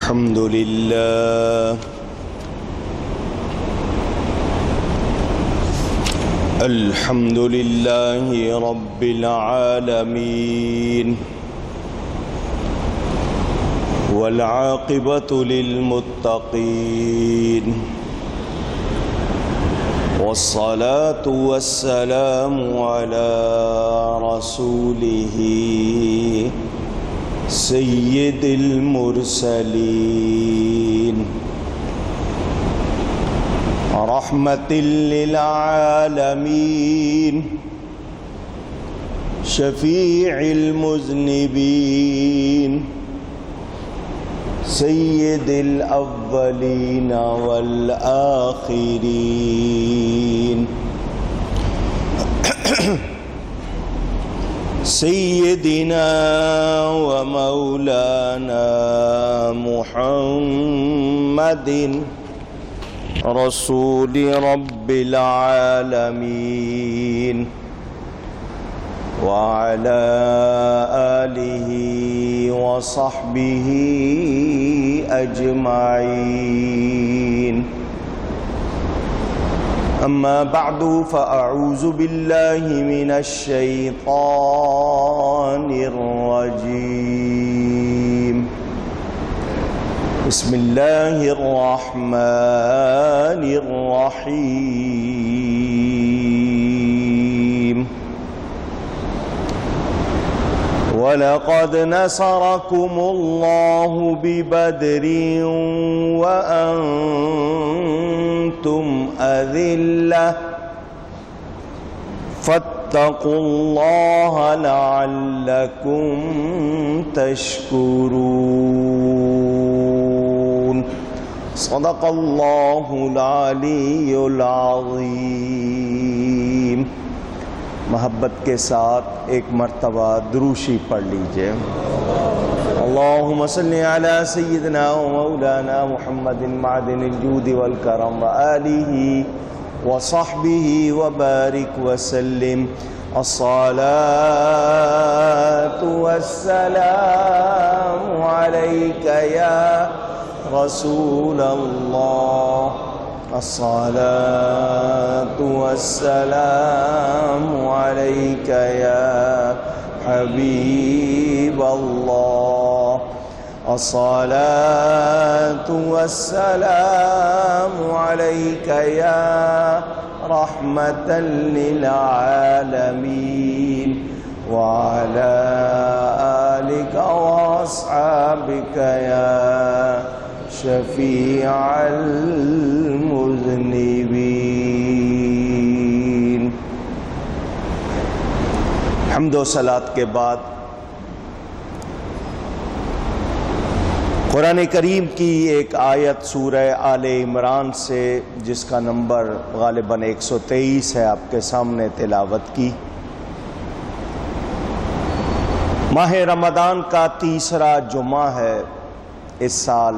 الحمد لله الحمد لله رب العالمين والعاقبة للمتقين والصلاة والسلام على رسوله سید المرسلین رحمت للعالمین شفیع المذنبین سید الاولین والآخرین سیدنا و مولانا محمد رسول رب العالمین وعلى آلہ وصحبہ اجمعین اما بعد فاعوذ باللہ من الشیطان الرجیم بسم اللہ الرحمن الرحیم وَلَقَدْ نَصَرَكُمُ اللَّهُ بِبَدْرٍ وَأَنْتُمْ أَذِلَّةٌ فَاتَّقُوا اللَّهَ لَعَلَّكُمْ تَشْكُرُونَ صدق اللہ العلی العظیم۔ محبت کے ساتھ ایک مرتبہ دروشی پڑھ لیجئے۔ اللہم صلی علی سیدنا و مولانا محمد معدن الجود والکرم وآلہ وصحبہ وبارک وسلم۔ الصلاة والسلام علیک یا رسول اللہ، الصلاة والسلام علیک یا حبیب اللہ، الصلاة والسلام علیک یا رحمة للعالمین وعلى آلک واصحابک یا شفیع المذنبین۔ حمد و صلاۃ کے بعد قرآن کریم کی ایک آیت سورہ آل عمران سے جس کا نمبر غالباً 123 ہے آپ کے سامنے تلاوت کی۔ ماہ رمضان کا تیسرا جمعہ ہے اس سال،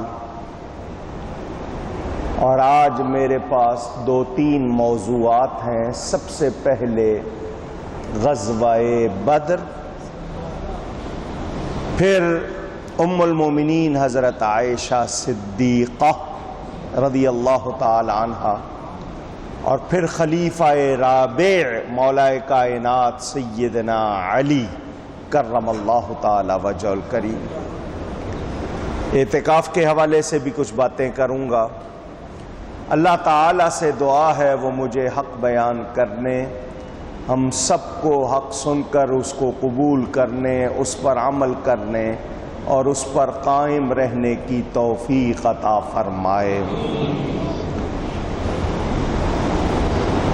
اور آج میرے پاس 2-3 موضوعات ہیں۔ سب سے پہلے غزوہ بدر، پھر ام المومنین حضرت عائشہ صدیقہ رضی اللہ تعالی عنہا، اور پھر خلیفہ رابع مولا کائنات سیدنا علی کرم اللہ تعالی وجہ الکریم۔ اعتکاف کے حوالے سے بھی کچھ باتیں کروں گا۔ اللہ تعالیٰ سے دعا ہے وہ مجھے حق بیان کرنے، ہم سب کو حق سن کر اس کو قبول کرنے، اس پر عمل کرنے اور اس پر قائم رہنے کی توفیق عطا فرمائے۔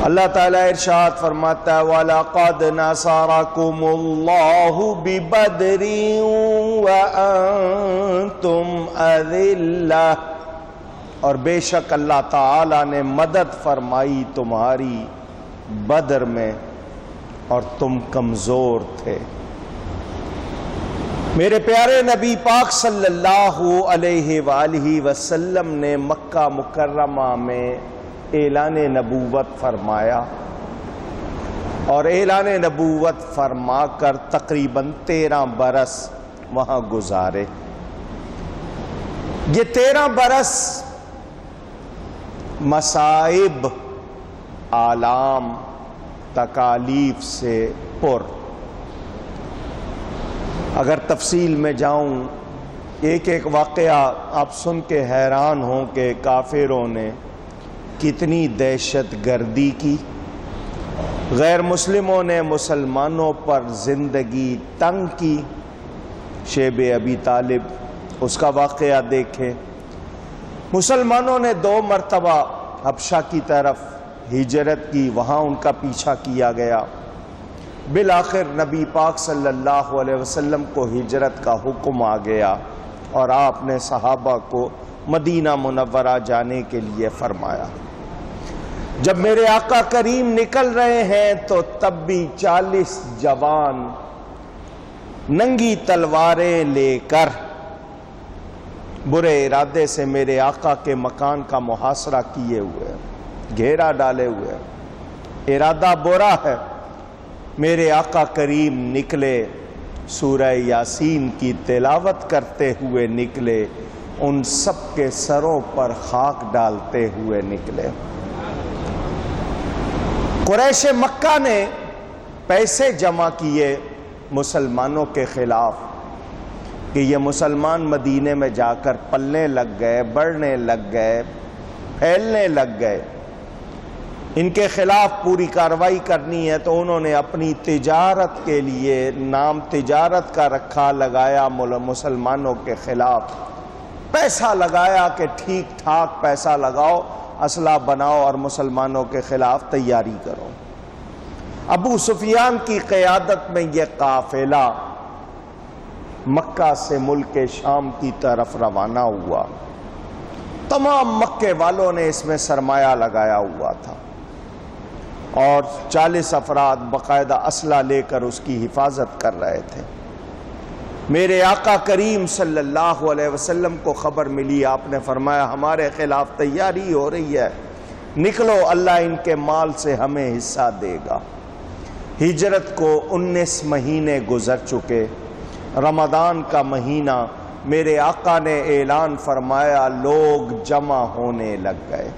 اللہ تعالیٰ ارشاد فرماتا ہے وَلَقَدْ نَصَرَكُمُ اللَّهُ بِبَدْرٍ وَأَنْتُمْ أَذِلَّةٌ، اور بے شک اللہ تعالیٰ نے مدد فرمائی تمہاری بدر میں اور تم کمزور تھے۔ میرے پیارے نبی پاک صلی اللہ علیہ وآلہ وسلم نے مکہ مکرمہ میں اعلان نبوت فرمایا، اور اعلان نبوت فرما کر تقریباً 13 برس وہاں گزارے۔ یہ 13 برس مصائب، آلام، تکالیف سے پر۔ اگر تفصیل میں جاؤں، ایک ایک واقعہ آپ سن کے حیران ہوں کہ کافروں نے کتنی دہشت گردی کی، غیر مسلموں نے مسلمانوں پر زندگی تنگ کی۔ شیب ابی طالب، اس کا واقعہ دیکھیں۔ مسلمانوں نے 2 مرتبہ حبشہ کی طرف ہجرت کی، وہاں ان کا پیچھا کیا گیا۔ بالآخر نبی پاک صلی اللہ علیہ وسلم کو ہجرت کا حکم آ گیا اور آپ نے صحابہ کو مدینہ منورہ جانے کے لیے فرمایا۔ جب میرے آقا کریم نکل رہے ہیں تو تب بھی 40 جوان ننگی تلواریں لے کر برے ارادے سے میرے آقا کے مکان کا محاصرہ کیے ہوئے، گھیرا ڈالے ہوئے، ارادہ برا ہے۔ میرے آقا کریم نکلے، سورہ یاسین کی تلاوت کرتے ہوئے نکلے، ان سب کے سروں پر خاک ڈالتے ہوئے نکلے۔ قریش مکہ نے پیسے جمع کیے مسلمانوں کے خلاف کہ یہ مسلمان مدینے میں جا کر پلنے لگ گئے، بڑھنے لگ گئے، پھیلنے لگ گئے، ان کے خلاف پوری کارروائی کرنی ہے۔ تو انہوں نے اپنی تجارت کے لیے نام تجارت کا رکھا، لگایا مسلمانوں کے خلاف، پیسہ لگایا کہ ٹھیک ٹھاک پیسہ لگاؤ، اسلحہ بناؤ اور مسلمانوں کے خلاف تیاری کرو۔ ابو سفیان کی قیادت میں یہ قافلہ مکہ سے ملک شام کی طرف روانہ ہوا۔ تمام مکے والوں نے اس میں سرمایہ لگایا ہوا تھا اور 40 افراد باقاعدہ اسلحہ لے کر اس کی حفاظت کر رہے تھے۔ میرے آقا کریم صلی اللہ علیہ وسلم کو خبر ملی، آپ نے فرمایا ہمارے خلاف تیاری ہو رہی ہے، نکلو، اللہ ان کے مال سے ہمیں حصہ دے گا۔ ہجرت کو 19 مہینے گزر چکے، رمضان کا مہینہ، میرے آقا نے اعلان فرمایا، لوگ جمع ہونے لگ گئے۔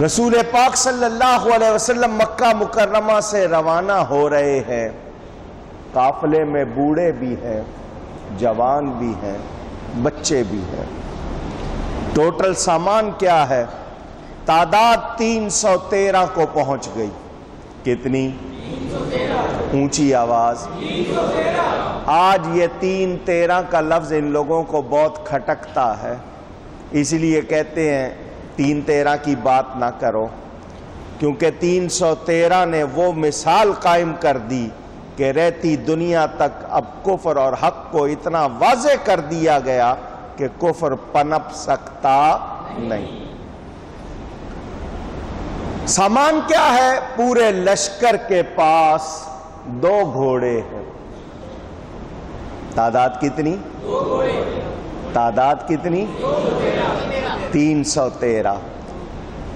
رسول پاک صلی اللہ علیہ وسلم مکہ مکرمہ سے روانہ ہو رہے ہیں۔ قافلے میں بوڑھے بھی ہیں، جوان بھی ہیں، بچے بھی ہیں۔ ٹوٹل سامان کیا ہے؟ تعداد 313 کو پہنچ گئی۔ کتنی؟ 313۔ اونچی آواز۔ 313۔ آج یہ 313 کا لفظ ان لوگوں کو بہت کھٹکتا ہے، اس لیے کہتے ہیں 313 کی بات نہ کرو، کیونکہ 313 نے وہ مثال قائم کر دی کہ رہتی دنیا تک اب کفر اور حق کو اتنا واضح کر دیا گیا کہ کفر پنپ سکتا نہیں۔ سامان کیا ہے؟ پورے لشکر کے پاس 2 گھوڑے ہیں۔ تعداد کتنی؟ 2 گھوڑے۔ تعداد کتنی؟ 313۔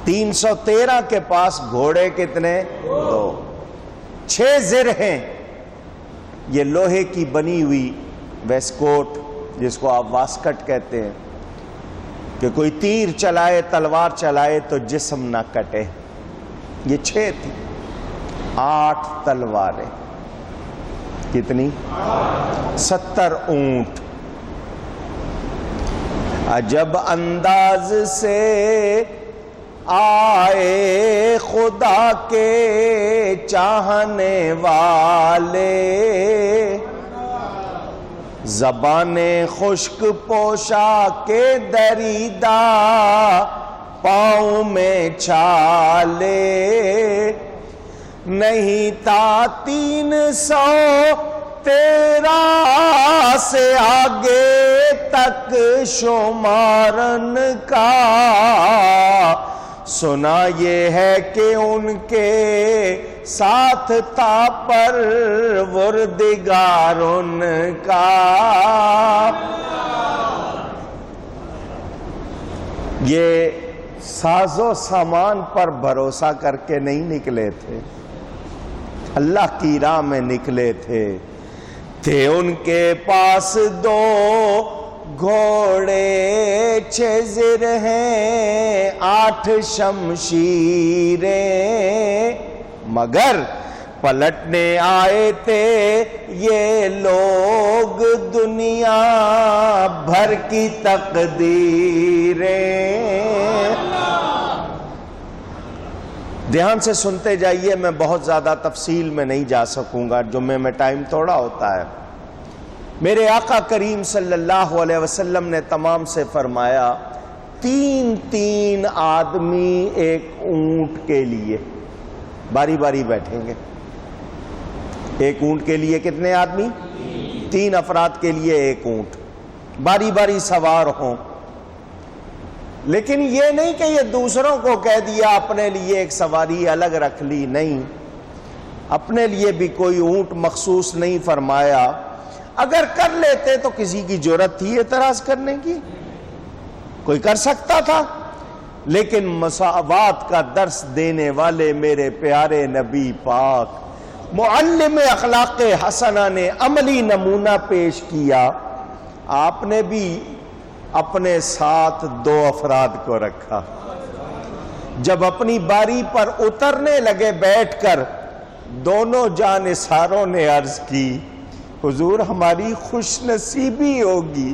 313 کے پاس گھوڑے کتنے؟ 2۔ 6 زر ہیں، یہ لوہے کی بنی ہوئی ویسکوٹ، جس کو آپ واسکٹ کہتے ہیں، کہ کوئی تیر چلائے، تلوار چلائے تو جسم نہ کٹے۔ یہ 6 تھی۔ 8 تلواریں۔ کتنی؟ 70 اونٹ۔ عجب انداز سے آئے خدا کے چاہنے والے، زبان خشک پوشا کے دریدہ پاؤں میں چھالے، نہیں تا 313 سے آگے تک شمارن کا، سنا یہ ہے کہ ان کے ساتھ تا پروردگار ان کا۔ یہ ساز و سامان پر بھروسہ کر کے نہیں نکلے تھے، اللہ کی راہ میں نکلے تھے۔ ان کے پاس 2 گھوڑے 6 زر ہیں 8 شمشیریں، مگر پلٹنے آئے تھے یہ لوگ دنیا بھر کی تقدیریں۔ دھیان سے سنتے جائیے، میں بہت زیادہ تفصیل میں نہیں جا سکوں گا، جمعے میں ٹائم تھوڑا ہوتا ہے۔ میرے آقا کریم صلی اللہ علیہ وسلم نے تمام سے فرمایا 3 آدمی ایک اونٹ کے لیے باری باری بیٹھیں گے۔ ایک اونٹ کے لیے کتنے آدمی؟ 3 افراد کے لیے ایک اونٹ، باری باری سوار ہوں۔ لیکن یہ نہیں کہ یہ دوسروں کو کہہ دیا اپنے لیے ایک سواری الگ رکھ لی، نہیں، اپنے لیے بھی کوئی اونٹ مخصوص نہیں فرمایا۔ اگر کر لیتے تو کسی کی جرأت تھی اعتراض کرنے کی؟ کوئی کر سکتا تھا؟ لیکن مساوات کا درس دینے والے میرے پیارے نبی پاک معلم اخلاق حسنہ نے عملی نمونہ پیش کیا۔ آپ نے بھی اپنے ساتھ 2 افراد کو رکھا۔ جب اپنی باری پر اترنے لگے بیٹھ کر، دونوں جانثاروں نے عرض کی حضور ہماری خوش نصیبی ہوگی،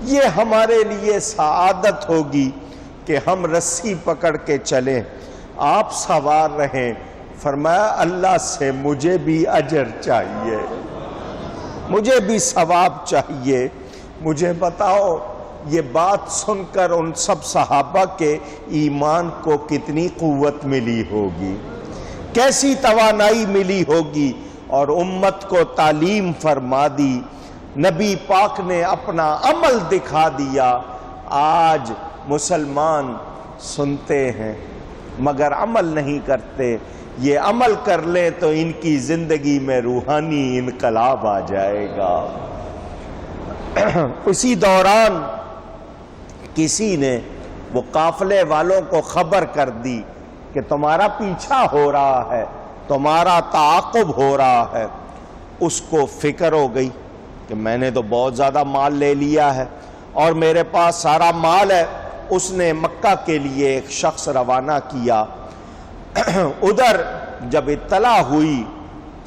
یہ ہمارے لیے سعادت ہوگی کہ ہم رسی پکڑ کے چلیں، آپ سوار رہیں۔ فرمایا اللہ سے مجھے بھی اجر چاہیے، مجھے بھی ثواب چاہیے۔ مجھے بتاؤ یہ بات سن کر ان سب صحابہ کے ایمان کو کتنی قوت ملی ہوگی، کیسی توانائی ملی ہوگی، اور امت کو تعلیم فرما دی۔ نبی پاک نے اپنا عمل دکھا دیا۔ آج مسلمان سنتے ہیں مگر عمل نہیں کرتے۔ یہ عمل کر لیں تو ان کی زندگی میں روحانی انقلاب آ جائے گا۔ اسی دوران کسی نے وہ قافلے والوں کو خبر کر دی کہ تمہارا پیچھا ہو رہا ہے، تمہارا تعاقب ہو رہا ہے۔ اس کو فکر ہو گئی کہ میں نے تو بہت زیادہ مال لے لیا ہے اور میرے پاس سارا مال ہے۔ اس نے مکہ کے لیے ایک شخص روانہ کیا۔ ادھر جب اطلاع ہوئی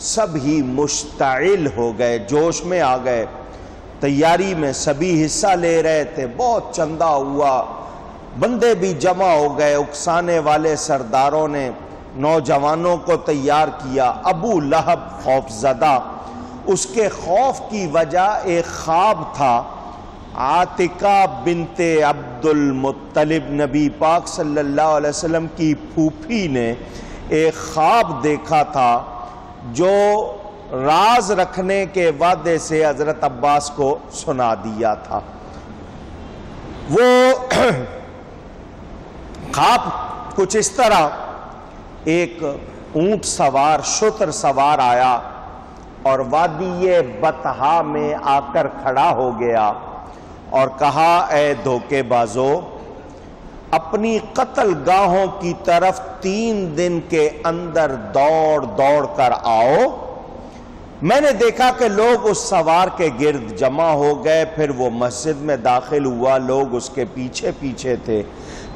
سب ہی مشتعل ہو گئے، جوش میں آ گئے، تیاری میں سبھی حصہ لے رہے تھے، بہت چندہ ہوا، بندے بھی جمع ہو گئے۔ اکسانے والے سرداروں نے نوجوانوں کو تیار کیا۔ ابو لہب خوف زدہ، اس کے خوف کی وجہ ایک خواب تھا۔ عاتقہ بنت عبد المطلب نبی پاک صلی اللہ علیہ وسلم کی پھوپھی نے ایک خواب دیکھا تھا جو راز رکھنے کے وعدے سے حضرت عباس کو سنا دیا تھا۔ وہ خواب کچھ اس طرح، ایک اونٹ سوار شتر سوار آیا اور وادی بطحا میں آ کر کھڑا ہو گیا اور کہا اے دھوکے بازو، اپنی قتل گاہوں کی طرف 3 دن کے اندر دوڑ دوڑ کر آؤ۔ میں نے دیکھا کہ لوگ اس سوار کے گرد جمع ہو گئے، پھر وہ مسجد میں داخل ہوا، لوگ اس کے پیچھے پیچھے تھے۔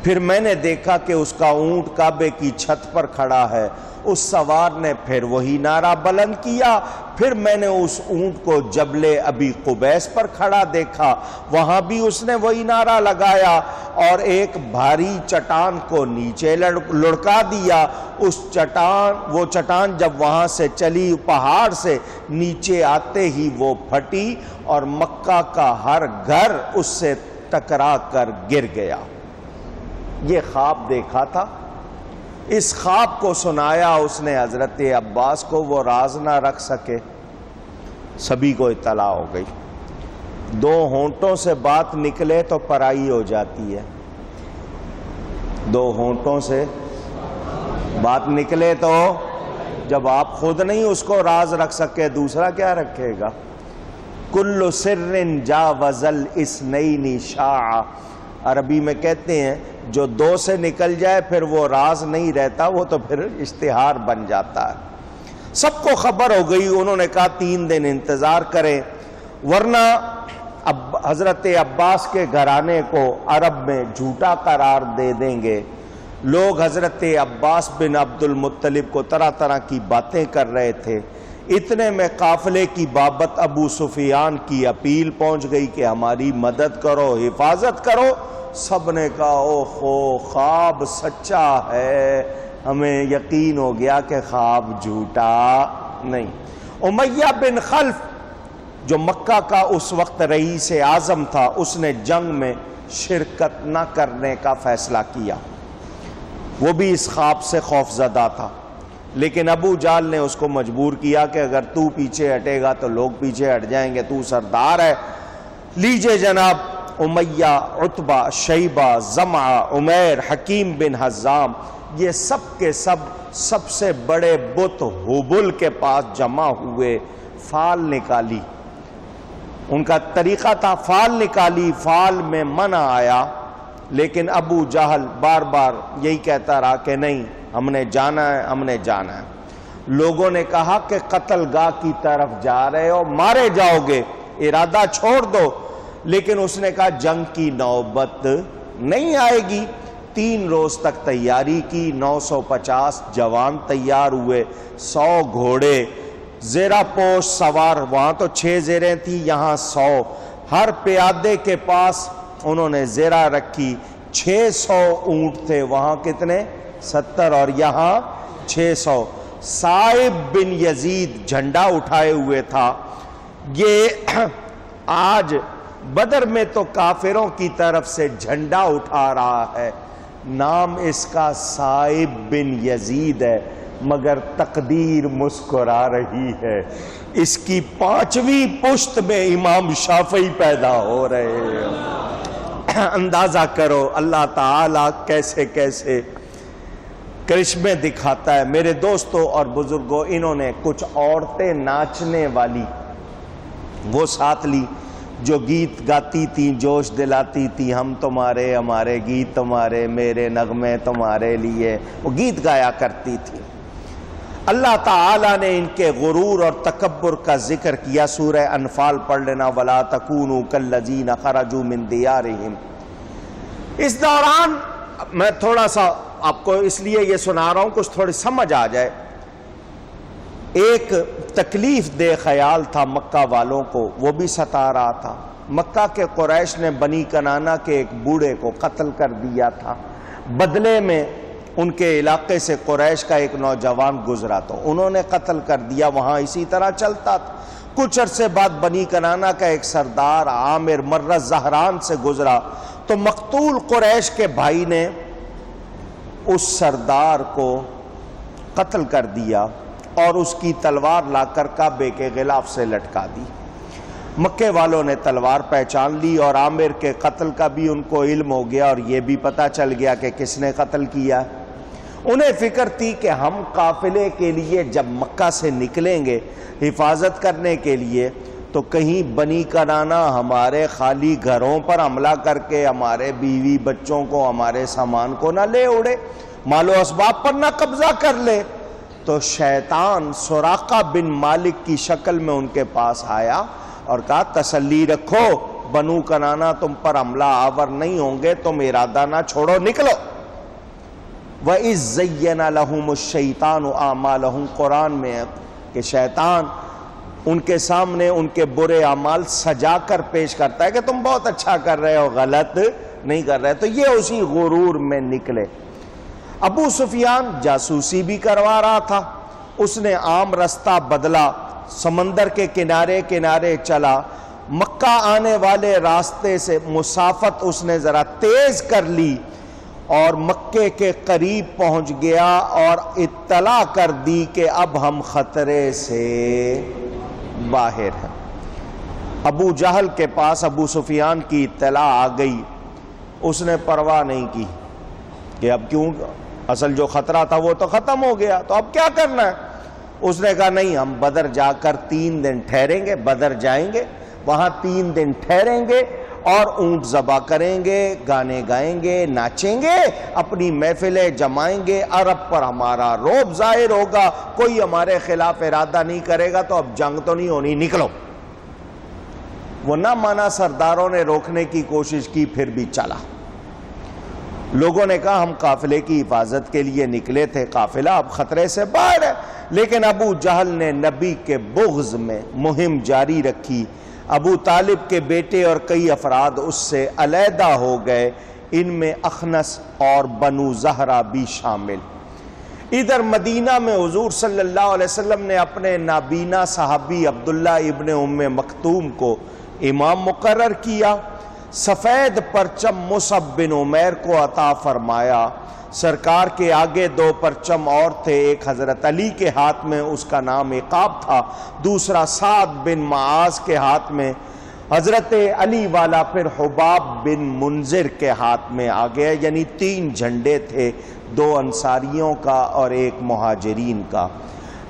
پھر میں نے دیکھا کہ اس کا اونٹ کعبے کی چھت پر کھڑا ہے۔ اس سوار نے پھر وہی نعرہ بلند کیا۔ پھر میں نے اس اونٹ کو جبل ابی قبیس پر کھڑا دیکھا، وہاں بھی اس نے وہی نعرہ لگایا اور ایک بھاری چٹان کو نیچے لڑکا دیا۔ وہ چٹان جب وہاں سے چلی، پہاڑ سے نیچے آتے ہی وہ پھٹی اور مکہ کا ہر گھر اس سے ٹکرا کر گر گیا۔ یہ خواب دیکھا تھا، اس خواب کو سنایا اس نے حضرت عباس کو، وہ راز نہ رکھ سکے، سبھی کو اطلاع ہو گئی۔ 2 ہونٹوں سے بات نکلے تو پرائی ہو جاتی ہے، 2 ہونٹوں سے بات نکلے تو جب آپ خود نہیں اس کو راز رکھ سکے دوسرا کیا رکھے گا؟ کل سر جاوز الاثنین شاع، عربی میں کہتے ہیں جو 2 سے نکل جائے پھر وہ راز نہیں رہتا، وہ تو پھر اشتہار بن جاتا ہے۔ سب کو خبر ہو گئی، انہوں نے کہا 3 دن انتظار کریں ورنہ حضرت عباس کے گھرانے کو عرب میں جھوٹا قرار دے دیں گے. لوگ حضرت عباس بن عبد المطلب کو طرح طرح کی باتیں کر رہے تھے. اتنے میں قافلے کی بابت ابو سفیان کی اپیل پہنچ گئی کہ ہماری مدد کرو، حفاظت کرو. سب نے کہا اوہو خواب سچا ہے، ہمیں یقین ہو گیا کہ خواب جھوٹا نہیں. امیہ بن خلف جو مکہ کا اس وقت رئیس اعظم تھا، اس نے جنگ میں شرکت نہ کرنے کا فیصلہ کیا. وہ بھی اس خواب سے خوف زدہ تھا، لیکن ابو جہل نے اس کو مجبور کیا کہ اگر تو پیچھے ہٹے گا تو لوگ پیچھے ہٹ جائیں گے، تو سردار ہے. لیجئے جناب، امیہ، عتبہ، شیبہ، زمعہ، عمیر، حکیم بن حزام، یہ سب کے سب سے بڑے بت ہبل کے پاس جمع ہوئے. فال نکالی، ان کا طریقہ تھا فال نکالی. فال میں منع آیا، لیکن ابو جہل بار بار یہی کہتا رہا کہ نہیں، ہم نے جانا ہے، ہم نے جانا ہے. لوگوں نے کہا کہ قتل گاہ کی طرف جا رہے ہو، مارے جاؤ گے، ارادہ چھوڑ دو. لیکن اس نے کہا جنگ کی نوبت نہیں آئے گی. 3 روز تک تیاری کی. 950 جوان تیار ہوئے، 100 گھوڑے، زیرہ پوش سوار. وہاں تو 6 زیریں تھیں، یہاں 100. ہر پیادے کے پاس انہوں نے زیرہ رکھی. 600 اونٹ تھے، وہاں کتنے؟ 70، اور یہاں 600. صائب بن یزید جھنڈا اٹھائے ہوئے تھا. یہ آج بدر میں تو کافروں کی طرف سے جھنڈا اٹھا رہا ہے. نام اس کا صائب بن یزید ہے، مگر تقدیر مسکرا رہی ہے. اس کی 5ویں پشت میں امام شافعی پیدا ہو رہے ہیں. اندازہ کرو اللہ تعالیٰ کیسے کیسے کرشمے دکھاتا ہے. میرے دوستوں اور بزرگوں، انہوں نے کچھ عورتیں ناچنے والی وہ ساتھ لی جو گیت گاتی تھیں، جوش دلاتی تھیں. ہم تمہارے، ہمارے گیت تمہارے، میرے نغمے تمہارے لیے، وہ گیت گایا کرتی تھی. اللہ تعالیٰ نے ان کے غرور اور تکبر کا ذکر کیا. سورہ انفال پڑھ لینا، وَلَا تَكُونُوا كَالَّذِينَ خَرَجُوا مِن دِيَارِهِمْ. اس دوران میں تھوڑا سا آپ کو اس لیے یہ سنا رہا ہوں کچھ تھوڑی سمجھ آ جائے. ایک تکلیف دہ خیال تھا مکہ والوں کو، وہ بھی ستا رہا تھا. مکہ کے قریش نے بنی کنانہ کے ایک بوڑھے کو قتل کر دیا تھا. بدلے میں ان کے علاقے سے قریش کا ایک نوجوان گزرا تو انہوں نے قتل کر دیا. وہاں اسی طرح چلتا تھا. کچھ عرصے بعد بنی کنانہ کا ایک سردار عامر مرہ زہران سے گزرا تو مقتول قریش کے بھائی نے اس سردار کو قتل کر دیا اور اس کی تلوار لا کر کعبے کے غلاف سے لٹکا دی. مکے والوں نے تلوار پہچان لی اور عامر کے قتل کا بھی ان کو علم ہو گیا اور یہ بھی پتہ چل گیا کہ کس نے قتل کیا. انہیں فکر تھی کہ ہم قافلے کے لیے جب مکہ سے نکلیں گے حفاظت کرنے کے لیے تو کہیں بنی کنانہ ہمارے خالی گھروں پر حملہ کر کے ہمارے بیوی بچوں کو، ہمارے سامان کو نہ لے اڑے، مال و اسباب پر نہ قبضہ کر لے. تو شیطان سراقہ بن مالک کی شکل میں ان کے پاس آیا اور کہا تسلی رکھو، بنو کنانہ تم پر حملہ آور نہیں ہوں گے، تم ارادہ نہ چھوڑو، نکلو. وَإِذْ زَيَّنَ لَهُمُ الشَّيْطَانُ أَعْمَالَهُمْ قرآن میں ہے کہ شیطان ان کے سامنے ان کے برے اعمال سجا کر پیش کرتا ہے کہ تم بہت اچھا کر رہے ہو، غلط نہیں کر رہے. تو یہ اسی غرور میں نکلے. ابو سفیان جاسوسی بھی کروا رہا تھا. اس نے عام رستہ بدلا، سمندر کے کنارے کنارے چلا. مکہ آنے والے راستے سے مسافت اس نے ذرا تیز کر لی اور مکے کے قریب پہنچ گیا اور اطلاع کر دی کہ اب ہم خطرے سے باہر ہیں. ابو جہل کے پاس ابو سفیان کی اطلاع آ گئی. اس نے پرواہ نہیں کی کہ اب کیوں، اصل جو خطرہ تھا وہ تو ختم ہو گیا، تو اب کیا کرنا ہے. اس نے کہا نہیں، ہم بدر جا کر 3 دن ٹھہریں گے، بدر جائیں گے، وہاں 3 دن ٹھہریں گے اور اونٹ ذبح کریں گے، گانے گائیں گے، ناچیں گے، اپنی محفلیں جمائیں گے. عرب پر ہمارا رعب ظاہر ہوگا، کوئی ہمارے خلاف ارادہ نہیں کرے گا، تو اب جنگ تو نہیں ہونی، نکلو. وہ نہ مانا، سرداروں نے روکنے کی کوشش کی، پھر بھی چلا۔ لوگوں نے کہا ہم قافلے کی حفاظت کے لیے نکلے تھے، قافلہ اب خطرے سے باہر ہے، لیکن ابو جہل نے نبی کے بغض میں مہم جاری رکھی۔ ابو طالب کے بیٹے اور کئی افراد اس سے علیحدہ ہو گئے، ان میں اخنس اور بنو زہرہ بھی شامل۔ ادھر مدینہ میں حضور صلی اللہ علیہ وسلم نے اپنے نابینا صحابی عبداللہ ابن ام مکتوم کو امام مقرر کیا۔ سفید پرچم مصعب بن عمیر کو عطا فرمایا۔ سرکار کے آگے 2 پرچم اور تھے، ایک حضرت علی کے ہاتھ میں، اس کا نام عقاب تھا، دوسرا سعد بن معاذ کے ہاتھ میں۔ حضرت علی والا پھر حباب بن منذر کے ہاتھ میں آ گیا، یعنی 3 جھنڈے تھے، 2 انصاریوں کا اور 1 مہاجرین کا۔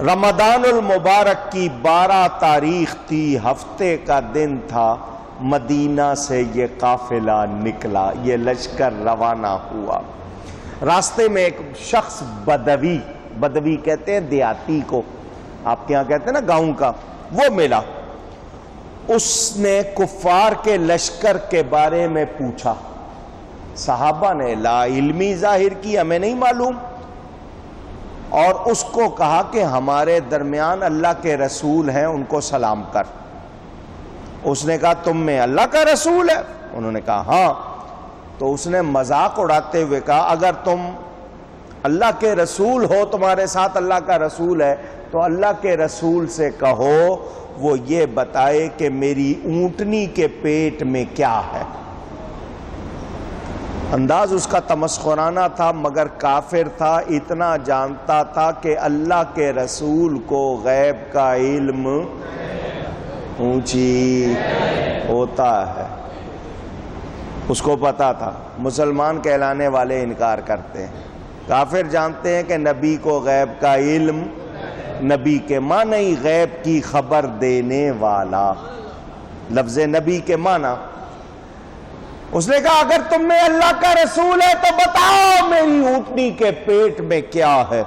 رمضان المبارک کی 12 تاریخ تھی، ہفتے کا دن تھا، مدینہ سے یہ قافلہ نکلا، یہ لشکر روانہ ہوا۔ راستے میں ایک شخص بدوی کہتے ہیں دیہاتی کو، آپ کے ہاں کہتے ہیں نا گاؤں کا، وہ ملا۔ اس نے کفار کے لشکر کے بارے میں پوچھا، صحابہ نے لا علمی ظاہر کی، ہمیں نہیں معلوم، اور اس کو کہا کہ ہمارے درمیان اللہ کے رسول ہیں، ان کو سلام کر۔ اس نے کہا تم میں اللہ کا رسول ہے؟ انہوں نے کہا ہاں۔ تو اس نے مذاق اڑاتے ہوئے کہا اگر تم اللہ کے رسول ہو، تمہارے ساتھ اللہ کا رسول ہے، تو اللہ کے رسول سے کہو وہ یہ بتائے کہ میری اونٹنی کے پیٹ میں کیا ہے۔ انداز اس کا تمسخرانہ تھا، مگر کافر تھا، اتنا جانتا تھا کہ اللہ کے رسول کو غیب کا علم اونچی ہوتا ہے، اس کو پتا تھا۔ مسلمان کہلانے والے انکار کرتے ہیں، کافر جانتے ہیں کہ نبی کو غیب کا علم، نبی کے معنی غیب کی خبر دینے والا، لفظ نبی کے معنی۔ اس نے کہا اگر تم میں اللہ کا رسول ہے تو بتاؤ میری اونٹنی کے پیٹ میں کیا ہے۔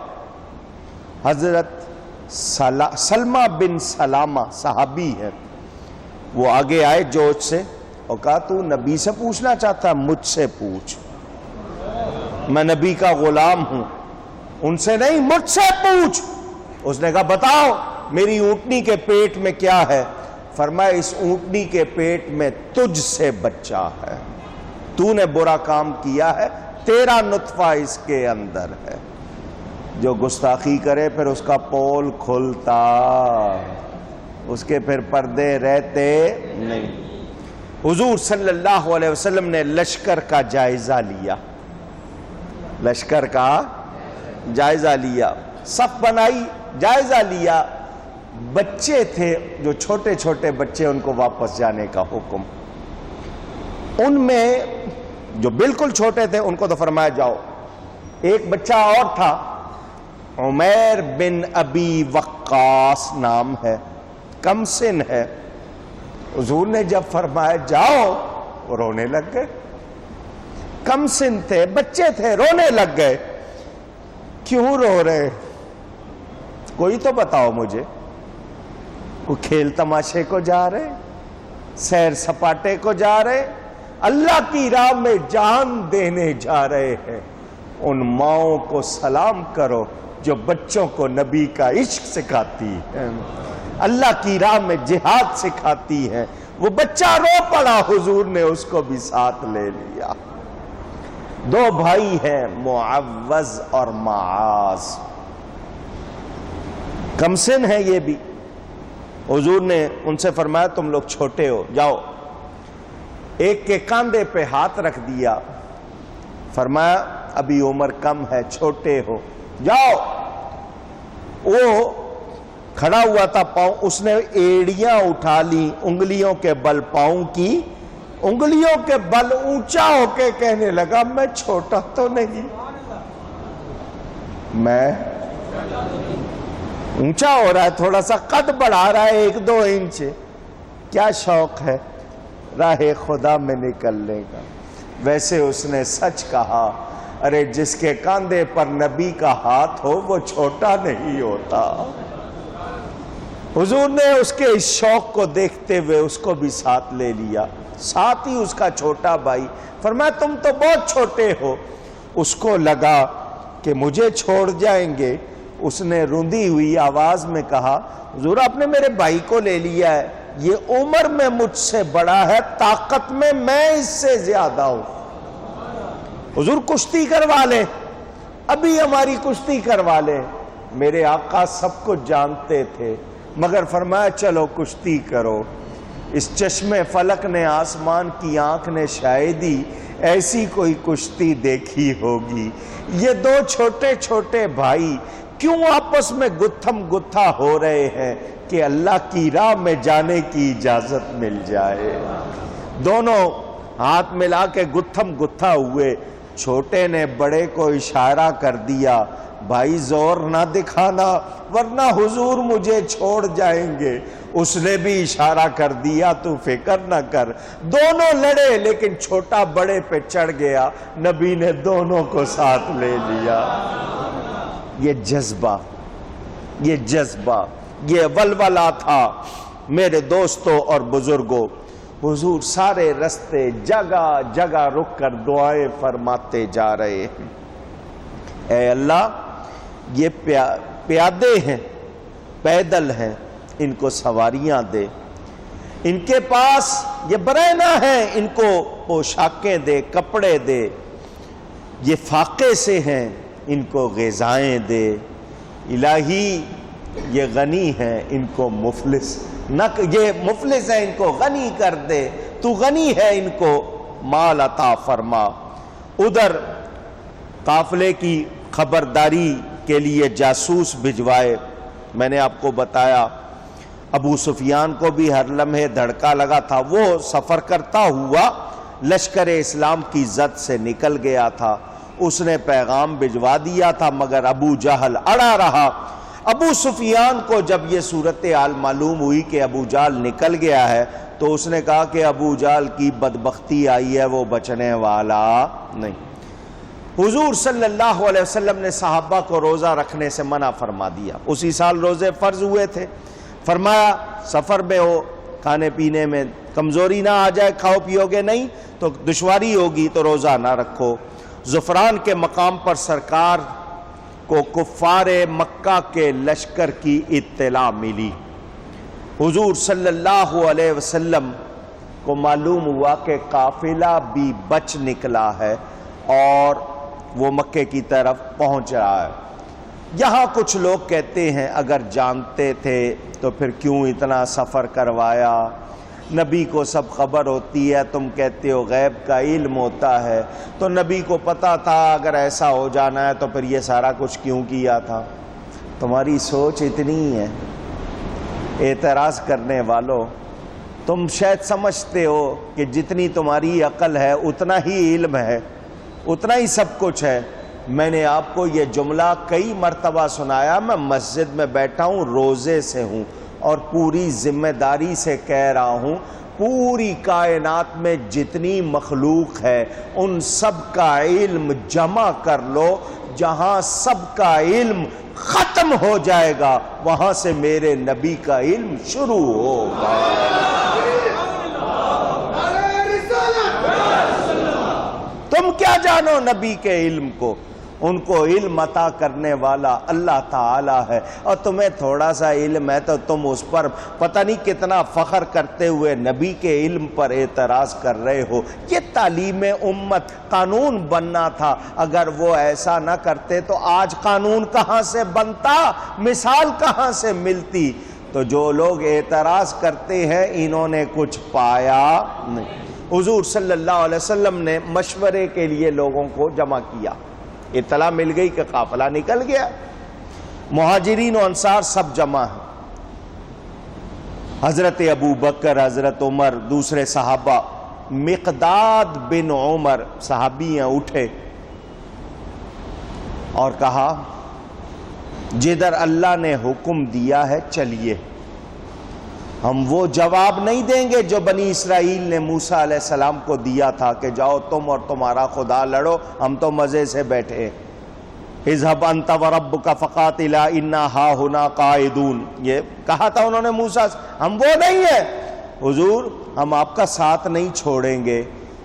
حضرت سلمہ بن سلامہ صحابی ہے، وہ آگے آئے جوش سے اور کہا تو نبی سے پوچھنا چاہتا، مجھ سے پوچھ، میں نبی کا غلام ہوں، ان سے نہیں، مجھ سے پوچھ۔ اس نے کہا بتاؤ میری اونٹنی کے پیٹ میں کیا ہے۔ فرمایا اس اونٹنی کے پیٹ میں تجھ سے بچہ ہے، تو نے برا کام کیا ہے، تیرا نطفہ اس کے اندر ہے، جو گستاخی کرے پھر اس کا پول کھلتا، اس کے پھر پردے رہتے نہیں۔ حضور صلی اللہ علیہ وسلم نے لشکر کا جائزہ لیا، لشکر کا جائزہ لیا، صف بنائی، جائزہ لیا۔ بچے تھے جو چھوٹے چھوٹے بچے، ان کو واپس جانے کا حکم۔ ان میں جو بالکل چھوٹے تھے ان کو تو فرمایا جاؤ۔ ایک بچہ اور تھا، عمیر بن ابی وقاص نام ہے، کم سن ہے۔ حضور نے جب فرمایا جاؤ، وہ رونے لگ گئے، کم سن تھے، بچے تھے، رونے لگ گئے۔ کیوں رو رہے؟ کوئی تو بتاؤ مجھے، کوئی کھیل تماشے کو جا رہے، سیر سپاٹے کو جا رہے، اللہ کی راہ میں جان دینے جا رہے ہیں؟ ان ماؤں کو سلام کرو جو بچوں کو نبی کا عشق سکھاتی ہیں، اللہ کی راہ میں جہاد سکھاتی ہیں۔ وہ بچہ رو پڑا، حضور نے اس کو بھی ساتھ لے لیا۔ 2 بھائی ہیں، معوذ اور معاذ، کم سن ہے یہ بھی۔ حضور نے ان سے فرمایا تم لوگ چھوٹے ہو، جاؤ۔ ایک کے کاندھے پہ ہاتھ رکھ دیا، فرمایا ابھی عمر کم ہے، چھوٹے ہو، جاؤ۔ وہ کھڑا ہوا تھا، پاؤں اس نے ایڑیاں اٹھا لی، انگلیوں کے بل پاؤں کی، انگلیوں کے بل اونچا ہو کے کہنے لگا میں چھوٹا تو نہیں، میں اونچا ہو رہا ہے، تھوڑا سا قد بڑھا رہا ہے 1-2 انچ، کیا شوق ہے راہ خدا میں نکلنے کا۔ ویسے اس نے سچ کہا، ارے جس کے کاندھے پر نبی کا ہاتھ ہو وہ چھوٹا نہیں ہوتا۔ حضور نے اس کے اس شوق کو دیکھتے ہوئے اس کو بھی ساتھ لے لیا، ساتھ ہی اس کا چھوٹا بھائی۔ فرمایا تم تو بہت چھوٹے ہو۔ اس کو لگا کہ مجھے چھوڑ جائیں گے، اس نے روندی ہوئی آواز میں کہا حضور آپ نے میرے بھائی کو لے لیا ہے، یہ عمر میں مجھ سے بڑا ہے، طاقت میں اس سے زیادہ ہوں، حضور کشتی کروا لے، ابھی ہماری کشتی کروا لے۔ میرے آقا سب کچھ جانتے تھے مگر فرمایا چلو کشتی کرو۔ اس چشم فلک نے آسمان کی آنکھ نے شاید ایسی کوئی کشتی دیکھی ہوگی۔ یہ دو چھوٹے چھوٹے بھائی کیوں آپس میں گتھم گتھا ہو رہے ہیں کہ اللہ کی راہ میں جانے کی اجازت مل جائے۔ دونوں ہاتھ ملا کے گتھم گتھا ہوئے۔ چھوٹے نے بڑے کو اشارہ کر دیا بھائی زور نہ دکھانا ورنہ حضور مجھے چھوڑ جائیں گے۔ اس نے بھی اشارہ کر دیا تو فکر نہ کر۔ دونوں لڑے لیکن چھوٹا بڑے پہ چڑھ گیا، نبی نے دونوں کو ساتھ لے لیا۔ یہ جذبہ، یہ ولولہ تھا میرے دوستوں اور بزرگوں۔ حضور سارے رستے جگہ جگہ رک کر دعائیں فرماتے جا رہے ہیں، اے اللہ یہ پیادے ہیں، پیدل ہیں، ان کو سواریاں دے، ان کے پاس یہ برہنہ ہیں، ان کو پوشاکیں دے، کپڑے دے، یہ فاقے سے ہیں، ان کو غذائیں دے، الہی یہ غنی ہیں ان کو مفلس نہ، یہ مفلس ہیں ان کو غنی کر دے، تو غنی ہے ان کو مال عطا فرما۔ ادھر قافلے کی خبرداری کے لیے جاسوس بھجوائے۔ میں نے آپ کو بتایا ابو سفیان کو بھی ہر لمحے دھڑکا لگا تھا، وہ سفر کرتا ہوا لشکر اسلام کی زد سے نکل گیا تھا، اس نے پیغام بھجوا دیا تھا مگر ابو جہل اڑا رہا۔ ابو سفیان کو جب یہ صورتحال معلوم ہوئی کہ ابو جہل نکل گیا ہے تو اس نے کہا کہ ابو جہل کی بدبختی آئی ہے، وہ بچنے والا نہیں۔ حضور صلی اللہ علیہ وسلم نے صحابہ کو روزہ رکھنے سے منع فرما دیا، اسی سال روزے فرض ہوئے تھے۔ فرمایا سفر میں ہو، کھانے پینے میں کمزوری نہ آ جائے، کھاؤ پیو گے نہیں تو دشواری ہوگی تو روزہ نہ رکھو۔ زفران کے مقام پر سرکار کو کفار مکہ کے لشکر کی اطلاع ملی۔ حضور صلی اللہ علیہ وسلم کو معلوم ہوا کہ قافلہ بھی بچ نکلا ہے اور وہ مکے کی طرف پہنچ رہا ہے۔ یہاں کچھ لوگ کہتے ہیں اگر جانتے تھے تو پھر کیوں اتنا سفر کروایا، نبی کو سب خبر ہوتی ہے، تم کہتے ہو غیب کا علم ہوتا ہے، تو نبی کو پتا تھا اگر ایسا ہو جانا ہے تو پھر یہ سارا کچھ کیوں کیا تھا؟ تمہاری سوچ اتنی ہے اعتراض کرنے والوں، تم شاید سمجھتے ہو کہ جتنی تمہاری عقل ہے اتنا ہی علم ہے، اتنا ہی سب کچھ ہے۔ میں نے آپ کو یہ جملہ کئی مرتبہ سنایا، میں مسجد میں بیٹھا ہوں، روزے سے ہوں اور پوری ذمہ داری سے کہہ رہا ہوں، پوری کائنات میں جتنی مخلوق ہے ان سب کا علم جمع کر لو، جہاں سب کا علم ختم ہو جائے گا وہاں سے میرے نبی کا علم شروع ہوگا۔ تم کیا جانو نبی کے علم کو؟ ان کو علم عطا کرنے والا اللہ تعالی ہے، اور تمہیں تھوڑا سا علم ہے تو تم اس پر پتہ نہیں کتنا فخر کرتے ہوئے نبی کے علم پر اعتراض کر رہے ہو۔ یہ تعلیم امت قانون بننا تھا، اگر وہ ایسا نہ کرتے تو آج قانون کہاں سے بنتا، مثال کہاں سے ملتی؟ تو جو لوگ اعتراض کرتے ہیں انہوں نے کچھ پایا نہیں۔ حضور صلی اللہ علیہ وسلم نے مشورے کے لیے لوگوں کو جمع کیا، اطلاع مل گئی کہ قافلہ نکل گیا، مہاجرین و انصار سب جمع ہیں، حضرت ابو بکر، حضرت عمر، دوسرے صحابہ، مقداد بن عمر صحابی ہیں، اٹھے اور کہا جدھر اللہ نے حکم دیا ہے چلیے، ہم وہ جواب نہیں دیں گے جو بنی اسرائیل نے موسیٰ علیہ السلام کو دیا تھا کہ جاؤ تم اور تمہارا خدا لڑو، ہم تو مزے سے بیٹھے۔ اذهب انت وربک فقاتلا انا ہاہنا قاعدون، یہ کہا تھا انہوں نے موسیٰ سے، ہم وہ نہیں ہیں حضور، ہم آپ کا ساتھ نہیں چھوڑیں گے۔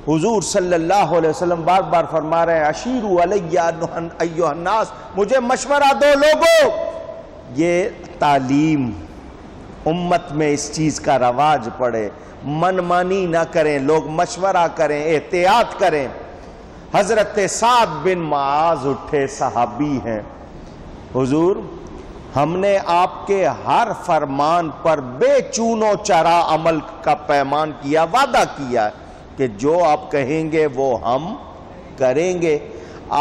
حضور صلی اللہ علیہ وسلم بار بار فرما رہے ہیں اشیروا علی ایھا الناس، مجھے مشورہ دو لوگوں۔ یہ تعلیم امت میں اس چیز کا رواج پڑے، من مانی نہ کریں، لوگ مشورہ کریں، احتیاط کریں۔ حضرت سعد بن معاذ اٹھے، صحابی ہیں، حضور ہم نے آپ کے ہر فرمان پر بے چون و چرا عمل کا پیمان کیا، وعدہ کیا کہ جو آپ کہیں گے وہ ہم کریں گے۔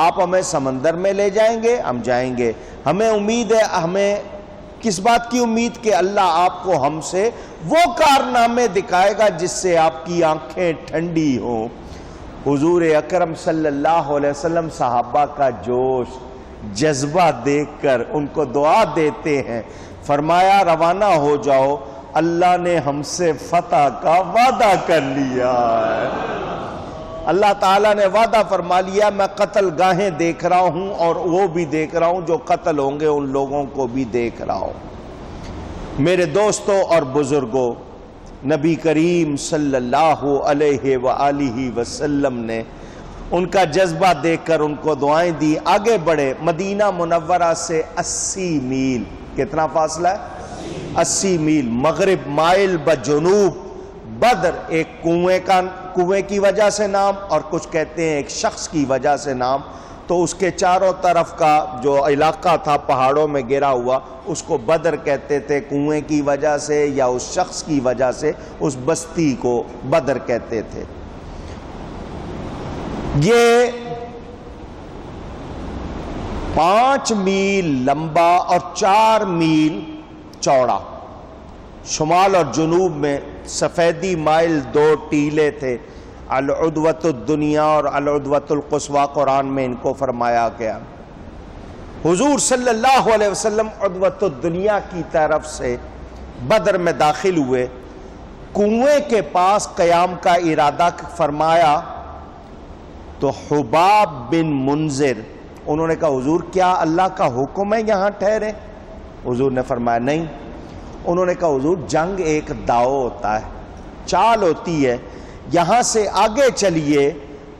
آپ ہمیں سمندر میں لے جائیں گے، ہم جائیں گے۔ ہمیں امید ہے، ہمیں کس بات کی امید؟ کہ اللہ آپ کو ہم سے وہ کارنامے دکھائے گا جس سے آپ کی آنکھیں ٹھنڈی ہوں۔ حضور اکرم صلی اللہ علیہ وسلم صحابہ کا جوش، جذبہ دیکھ کر ان کو دعا دیتے ہیں، فرمایا روانہ ہو جاؤ، اللہ نے ہم سے فتح کا وعدہ کر لیا ہے۔ اللہ تعالیٰ نے وعدہ فرما لیا، میں قتل گاہیں دیکھ رہا ہوں اور وہ بھی دیکھ رہا ہوں جو قتل ہوں گے، ان لوگوں کو بھی دیکھ رہا ہوں۔ میرے دوستوں اور بزرگوں، نبی کریم صلی اللہ علیہ وآلہ وسلم نے ان کا جذبہ دیکھ کر ان کو دعائیں دی، آگے بڑھے۔ مدینہ منورہ سے 80 میل، کتنا فاصلہ ہے؟ 80 میل مغرب مائل بجنوب بدر، ایک کنویں کی وجہ سے نام، اور کچھ کہتے ہیں ایک شخص کی وجہ سے نام۔ تو اس کے چاروں طرف کا جو علاقہ تھا پہاڑوں میں گھرا ہوا، اس کو بدر کہتے تھے، کنویں کی وجہ سے یا اس شخص کی وجہ سے اس بستی کو بدر کہتے تھے۔ یہ 5 میل لمبا اور 4 میل چوڑا، شمال اور جنوب میں سفیدی مائل 2 ٹیلے تھے، العدوۃ الدنیا اور العدوۃ القصویٰ قرآن میں ان کو فرمایا گیا۔ حضور صلی اللہ علیہ وسلم عدوۃ الدنیا کی طرف سے بدر میں داخل ہوئے، کنویں کے پاس قیام کا ارادہ فرمایا تو حباب بن منذر انہوں نے کہا حضور کیا اللہ کا حکم ہے یہاں ٹھہرے؟ حضور نے فرمایا نہیں۔ انہوں نے کہا حضور جنگ ایک داؤ ہوتا ہے، چال ہوتی ہے، یہاں سے آگے چلیے،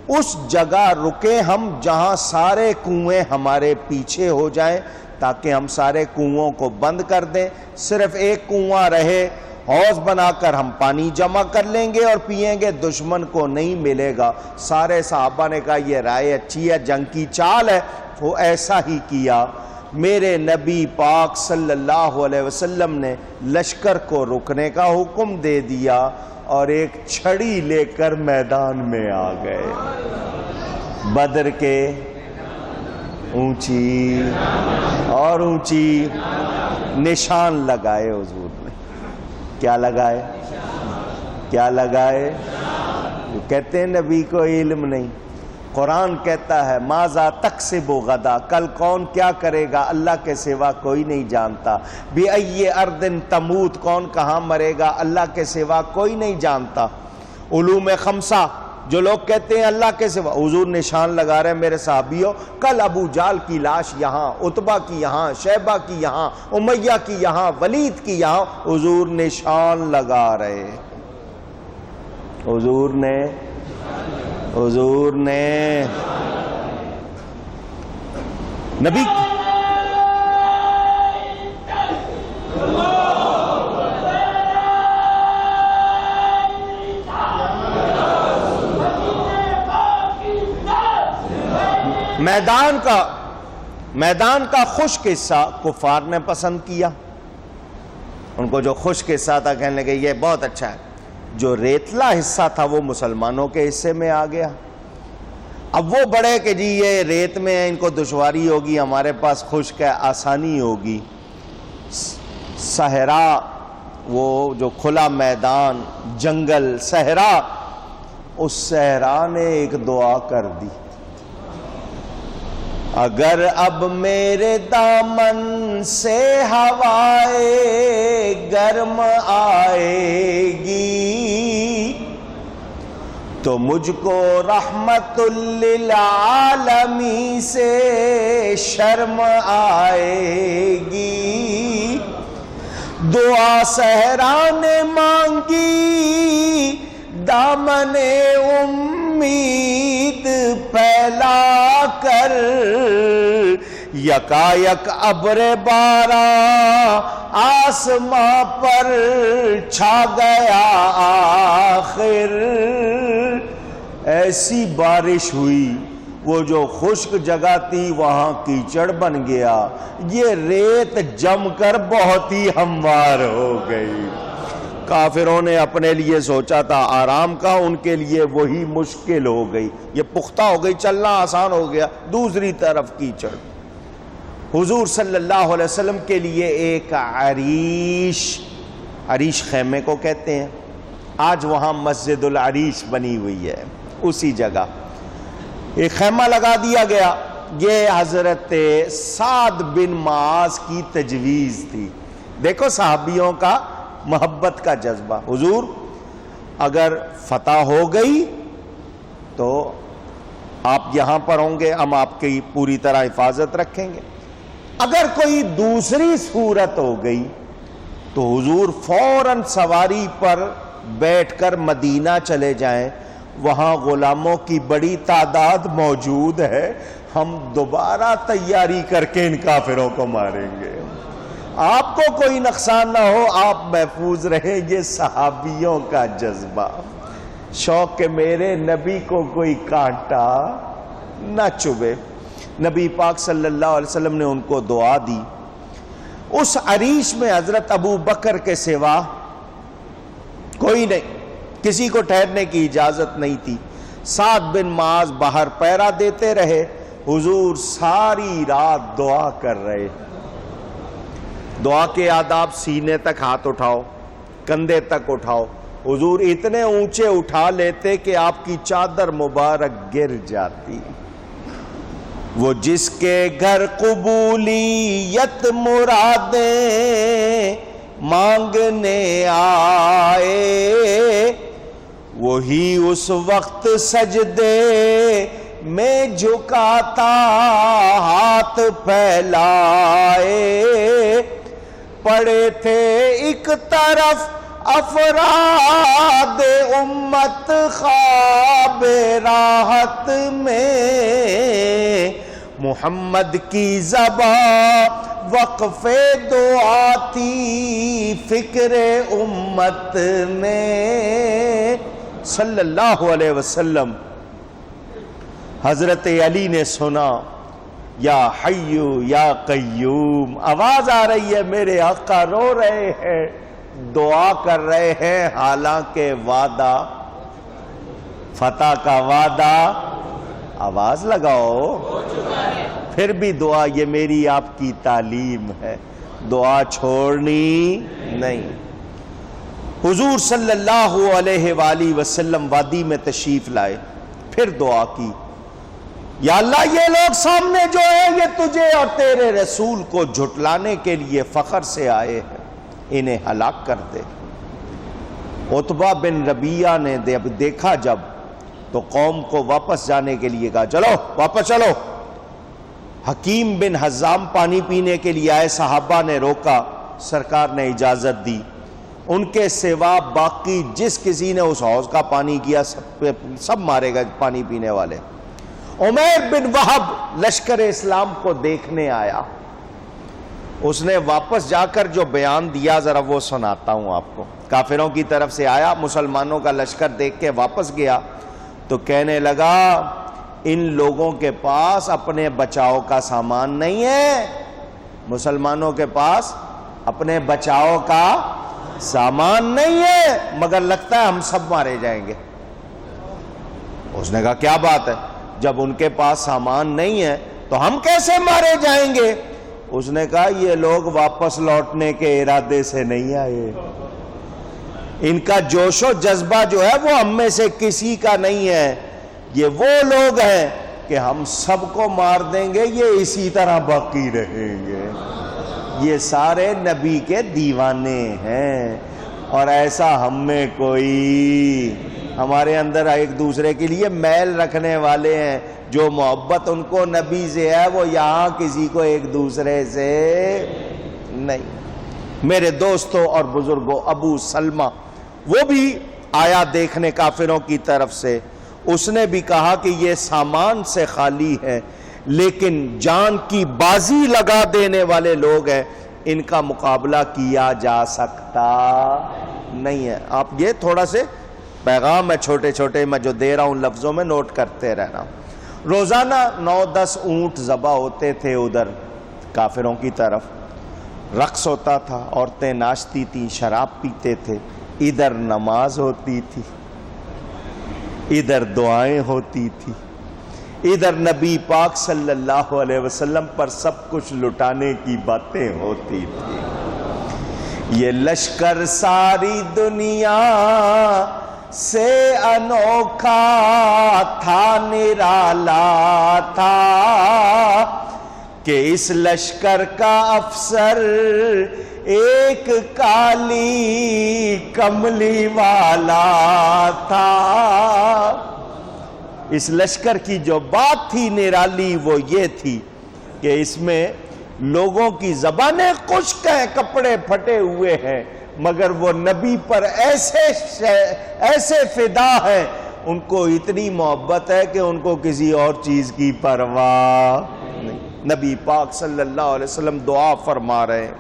اس جگہ رکے ہم جہاں سارے کنویں ہمارے پیچھے ہو جائیں تاکہ ہم سارے کنووں کو بند کر دیں، صرف ایک کنواں رہے، حوض بنا کر ہم پانی جمع کر لیں گے اور پئیں گے، دشمن کو نہیں ملے گا۔ سارے صحابہ نے کہا یہ رائے اچھی ہے، جنگ کی چال ہے۔ وہ ایسا ہی کیا۔ میرے نبی پاک صلی اللہ علیہ وسلم نے لشکر کو رکنے کا حکم دے دیا اور ایک چھڑی لے کر میدان میں آ گئے۔ بدر کے اونچی اور اونچی نشان لگائے حضور نے۔ کیا لگائے؟ کیا لگائے؟ کہتے ہیں نبی کو علم نہیں، قرآن کہتا ہے ماذا تکسب غدا، کل کون کیا کرے گا اللہ کے سوا کوئی نہیں جانتا۔ بِأَيِّ أَرْضٍ تَمُوتُ، کون کہاں مرے گا اللہ کے سوا کوئی نہیں جانتا۔ علوم خمسہ جو لوگ کہتے ہیں اللہ کے سوا، حضور نشان لگا رہے ہیں میرے صحابیوں، کل ابو جال کی لاش یہاں، عتبہ کی یہاں، شیبہ کی یہاں، امیہ کی یہاں، ولید کی یہاں، حضور نشان لگا رہے۔ حضور نے نبی میدان کا خشک حصہ کفار نے پسند کیا، ان کو جو خشک حصہ تھا کہنے لگے یہ بہت اچھا ہے، جو ریتلا حصہ تھا وہ مسلمانوں کے حصے میں آ گیا۔ اب وہ بڑے کہ جی یہ ریت میں ہے، ان کو دشواری ہوگی، ہمارے پاس خشک ہے آسانی ہوگی۔ صحرا، وہ جو کھلا میدان، جنگل، صحرا، اس صحرا نے ایک دعا کر دی، اگر اب میرے دامن سے ہوائے گرم آئے گی تو مجھ کو رحمت للعالمین سے شرم آئے گی، دعا صحرا نے مانگی دامن امید پھیلا کر، یکایک ابر بارہ آسماں پر چھا گیا آخر، ایسی بارش ہوئی وہ جو خشک جگہ تھی وہاں کیچڑ بن گیا، یہ ریت جم کر بہت ہی ہموار ہو گئی۔ کافروں نے اپنے لیے سوچا تھا آرام کا، ان کے لیے وہی مشکل ہو گئی، یہ پختہ ہو گئی، چلنا آسان ہو گیا، دوسری طرف کیچڑ۔ حضور صلی اللہ علیہ وسلم کے لیے ایک عریش خیمے کو کہتے ہیں، آج وہاں مسجد العریش بنی ہوئی ہے، اسی جگہ ایک خیمہ لگا دیا گیا۔ یہ حضرت سعد بن معاذ کی تجویز تھی۔ دیکھو صحابیوں کا محبت کا جذبہ، حضور اگر فتح ہو گئی تو آپ یہاں پر ہوں گے، ہم آپ کی پوری طرح حفاظت رکھیں گے، اگر کوئی دوسری صورت ہو گئی تو حضور فوراً سواری پر بیٹھ کر مدینہ چلے جائیں، وہاں غلاموں کی بڑی تعداد موجود ہے، ہم دوبارہ تیاری کر کے ان کافروں کو ماریں گے، آپ کو کوئی نقصان نہ ہو، آپ محفوظ رہیں۔ یہ صحابیوں کا جذبہ، شوق کہ میرے نبی کو کوئی کانٹا نہ چبھے۔ نبی پاک صلی اللہ علیہ وسلم نے ان کو دعا دی۔ اس عریش میں حضرت ابو بکر کے سوا کوئی نہیں، کسی کو ٹھہرنے کی اجازت نہیں تھی۔ سعد بن معاذ باہر پہرا دیتے رہے، حضور ساری رات دعا کر رہے۔ دعا کے آداب، سینے تک ہاتھ اٹھاؤ، کندھے تک اٹھاؤ، حضور اتنے اونچے اٹھا لیتے کہ آپ کی چادر مبارک گر جاتی۔ وہ جس کے گھر قبولیت مرادیں مانگنے آئے، وہی اس وقت سجدے میں جھکاتا ہاتھ پھیلائے۔ پڑے تھے ایک طرف افراد امت خواب راحت میں، محمد کی زبان وقف دعا تھی فکر امت میں، صلی اللہ علیہ وسلم۔ حضرت علی نے سنا، یا حیو یا قیوم، آواز آ رہی ہے، میرے آقا رو رہے ہیں، دعا کر رہے ہیں، حالانکہ وعدہ فتح کا وعدہ، آواز لگاؤ، پھر بھی دعا، یہ میری آپ کی تعلیم ہے، دعا چھوڑنی نہیں۔ حضور صلی اللہ علیہ وآلہ وسلم وادی میں تشریف لائے، پھر دعا کی، یا اللہ یہ لوگ سامنے جو ہیں یہ تجھے اور تیرے رسول کو جھٹلانے کے لیے فخر سے آئے ہیں، انہیں ہلاک کر دے۔ عتبہ بن ربیعہ نے دیکھا جب تو قوم کو واپس جانے کے لیے کہا، چلو واپس چلو۔ حکیم بن حزام پانی پینے کے لیے آئے، صحابہ نے روکا، سرکار نے اجازت دی۔ ان کے سوا باقی جس کسی نے اس حوض کا پانی کیا سب مارے گا پانی پینے والے۔ عمیر بن وہب لشکر اسلام کو دیکھنے آیا، اس نے واپس جا کر جو بیان دیا ذرا وہ سناتا ہوں آپ کو۔ کافروں کی طرف سے آیا، مسلمانوں کا لشکر دیکھ کے واپس گیا تو کہنے لگا ان لوگوں کے پاس اپنے بچاؤ کا سامان نہیں ہے، مسلمانوں کے پاس اپنے بچاؤ کا سامان نہیں ہے، مگر لگتا ہے ہم سب مارے جائیں گے۔ اس نے کہا کیا بات ہے، جب ان کے پاس سامان نہیں ہے تو ہم کیسے مارے جائیں گے؟ اس نے کہا یہ لوگ واپس لوٹنے کے ارادے سے نہیں آئے، ان کا جوش و جذبہ جو ہے وہ ہم میں سے کسی کا نہیں ہے، یہ وہ لوگ ہیں کہ ہم سب کو مار دیں گے، یہ اسی طرح باقی رہیں گے۔ یہ سارے نبی کے دیوانے ہیں، اور ایسا ہم میں کوئی ہمارے اندر ایک دوسرے کے لیے میل رکھنے والے ہیں. جو محبت ان کو نبی سے ہے وہ یہاں کسی کو ایک دوسرے سے نہیں. میرے دوستوں اور بزرگوں، ابو سلمہ وہ بھی آیا دیکھنے کافروں کی طرف سے. اس نے بھی کہا کہ یہ سامان سے خالی ہے لیکن جان کی بازی لگا دینے والے لوگ ہیں، ان کا مقابلہ کیا جا سکتا نہیں ہے. آپ یہ تھوڑا سے پیغام ہے چھوٹے چھوٹے میں جو دے رہا ہوں لفظوں میں نوٹ کرتے رہنا. روزانہ 9-10 اونٹ ذبح ہوتے تھے ادھر کافروں کی طرف. رقص ہوتا تھا، عورتیں ناچتی تھیں، شراب پیتے تھے. ادھر نماز ہوتی تھی، ادھر دعائیں ہوتی تھی، ادھر نبی پاک صلی اللہ علیہ وسلم پر سب کچھ لٹانے کی باتیں ہوتی تھی. یہ لشکر ساری دنیا سے انوکھا تھا، نرالا تھا کہ اس لشکر کا افسر ایک کالی کملی والا تھا. اس لشکر کی جو بات تھی نرالی وہ یہ تھی کہ اس میں لوگوں کی زبانیں خشک ہیں، کپڑے پھٹے ہوئے ہیں، مگر وہ نبی پر ایسے فدا ہیں، ان کو اتنی محبت ہے کہ ان کو کسی اور چیز کی پرواہ نہیں. نبی پاک صلی اللہ علیہ وسلم دعا فرما رہے ہیں،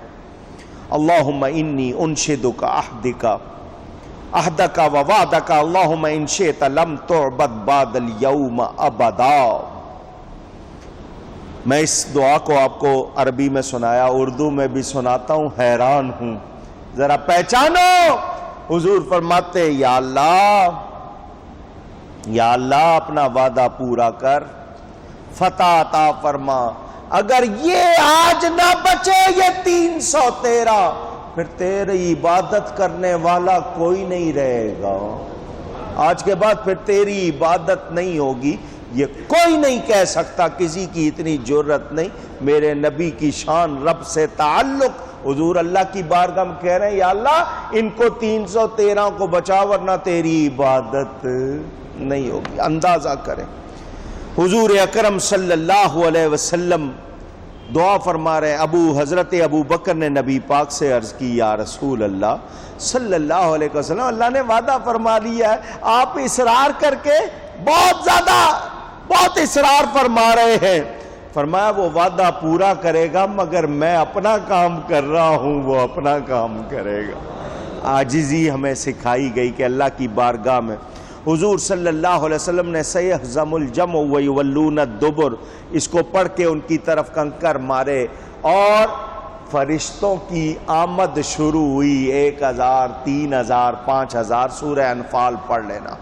اللہم انی انشدک عہدک و وعدک اللہم ان شئت لم تعبد بعد اليوم ابدا. میں اس دعا کو آپ کو عربی میں سنایا، اردو میں بھی سناتا ہوں، حیران ہوں، ذرا پہچانو. حضور فرماتے یا اللہ اپنا وعدہ پورا کر، فتح عطا فرما. اگر یہ آج نہ بچے یہ 313 پھر تیری عبادت کرنے والا کوئی نہیں رہے گا. آج کے بعد پھر تیری عبادت نہیں ہوگی. یہ کوئی نہیں کہہ سکتا، کسی کی اتنی جرت نہیں. میرے نبی کی شان، رب سے تعلق. حضور اللہ کی بارگاہ میں کہہ رہے ہیں یا اللہ ان کو 313 کو بچا ورنہ تیری عبادت نہیں ہوگی. اندازہ کریں حضور اکرم صلی اللہ علیہ وسلم دعا فرما رہے ہیں. حضرت ابو بکر نے نبی پاک سے عرض کی یا رسول اللہ صلی اللہ علیہ وسلم، اللہ نے وعدہ فرما لیا ہے، آپ اصرار کر کے بہت اصرار فرما رہے ہیں. فرمایا وہ وعدہ پورا کرے گا مگر میں اپنا کام کر رہا ہوں، وہ اپنا کام کرے گا. عاجزی ہمیں سکھائی گئی کہ اللہ کی بارگاہ میں حضور صلی اللہ علیہ وسلم نے سیہزم الجمع ویولون الدبر اس کو پڑھ کے ان کی طرف کنکر مارے اور فرشتوں کی آمد شروع ہوئی. 1000 3000 5000 سورہ انفال پڑھ لینا.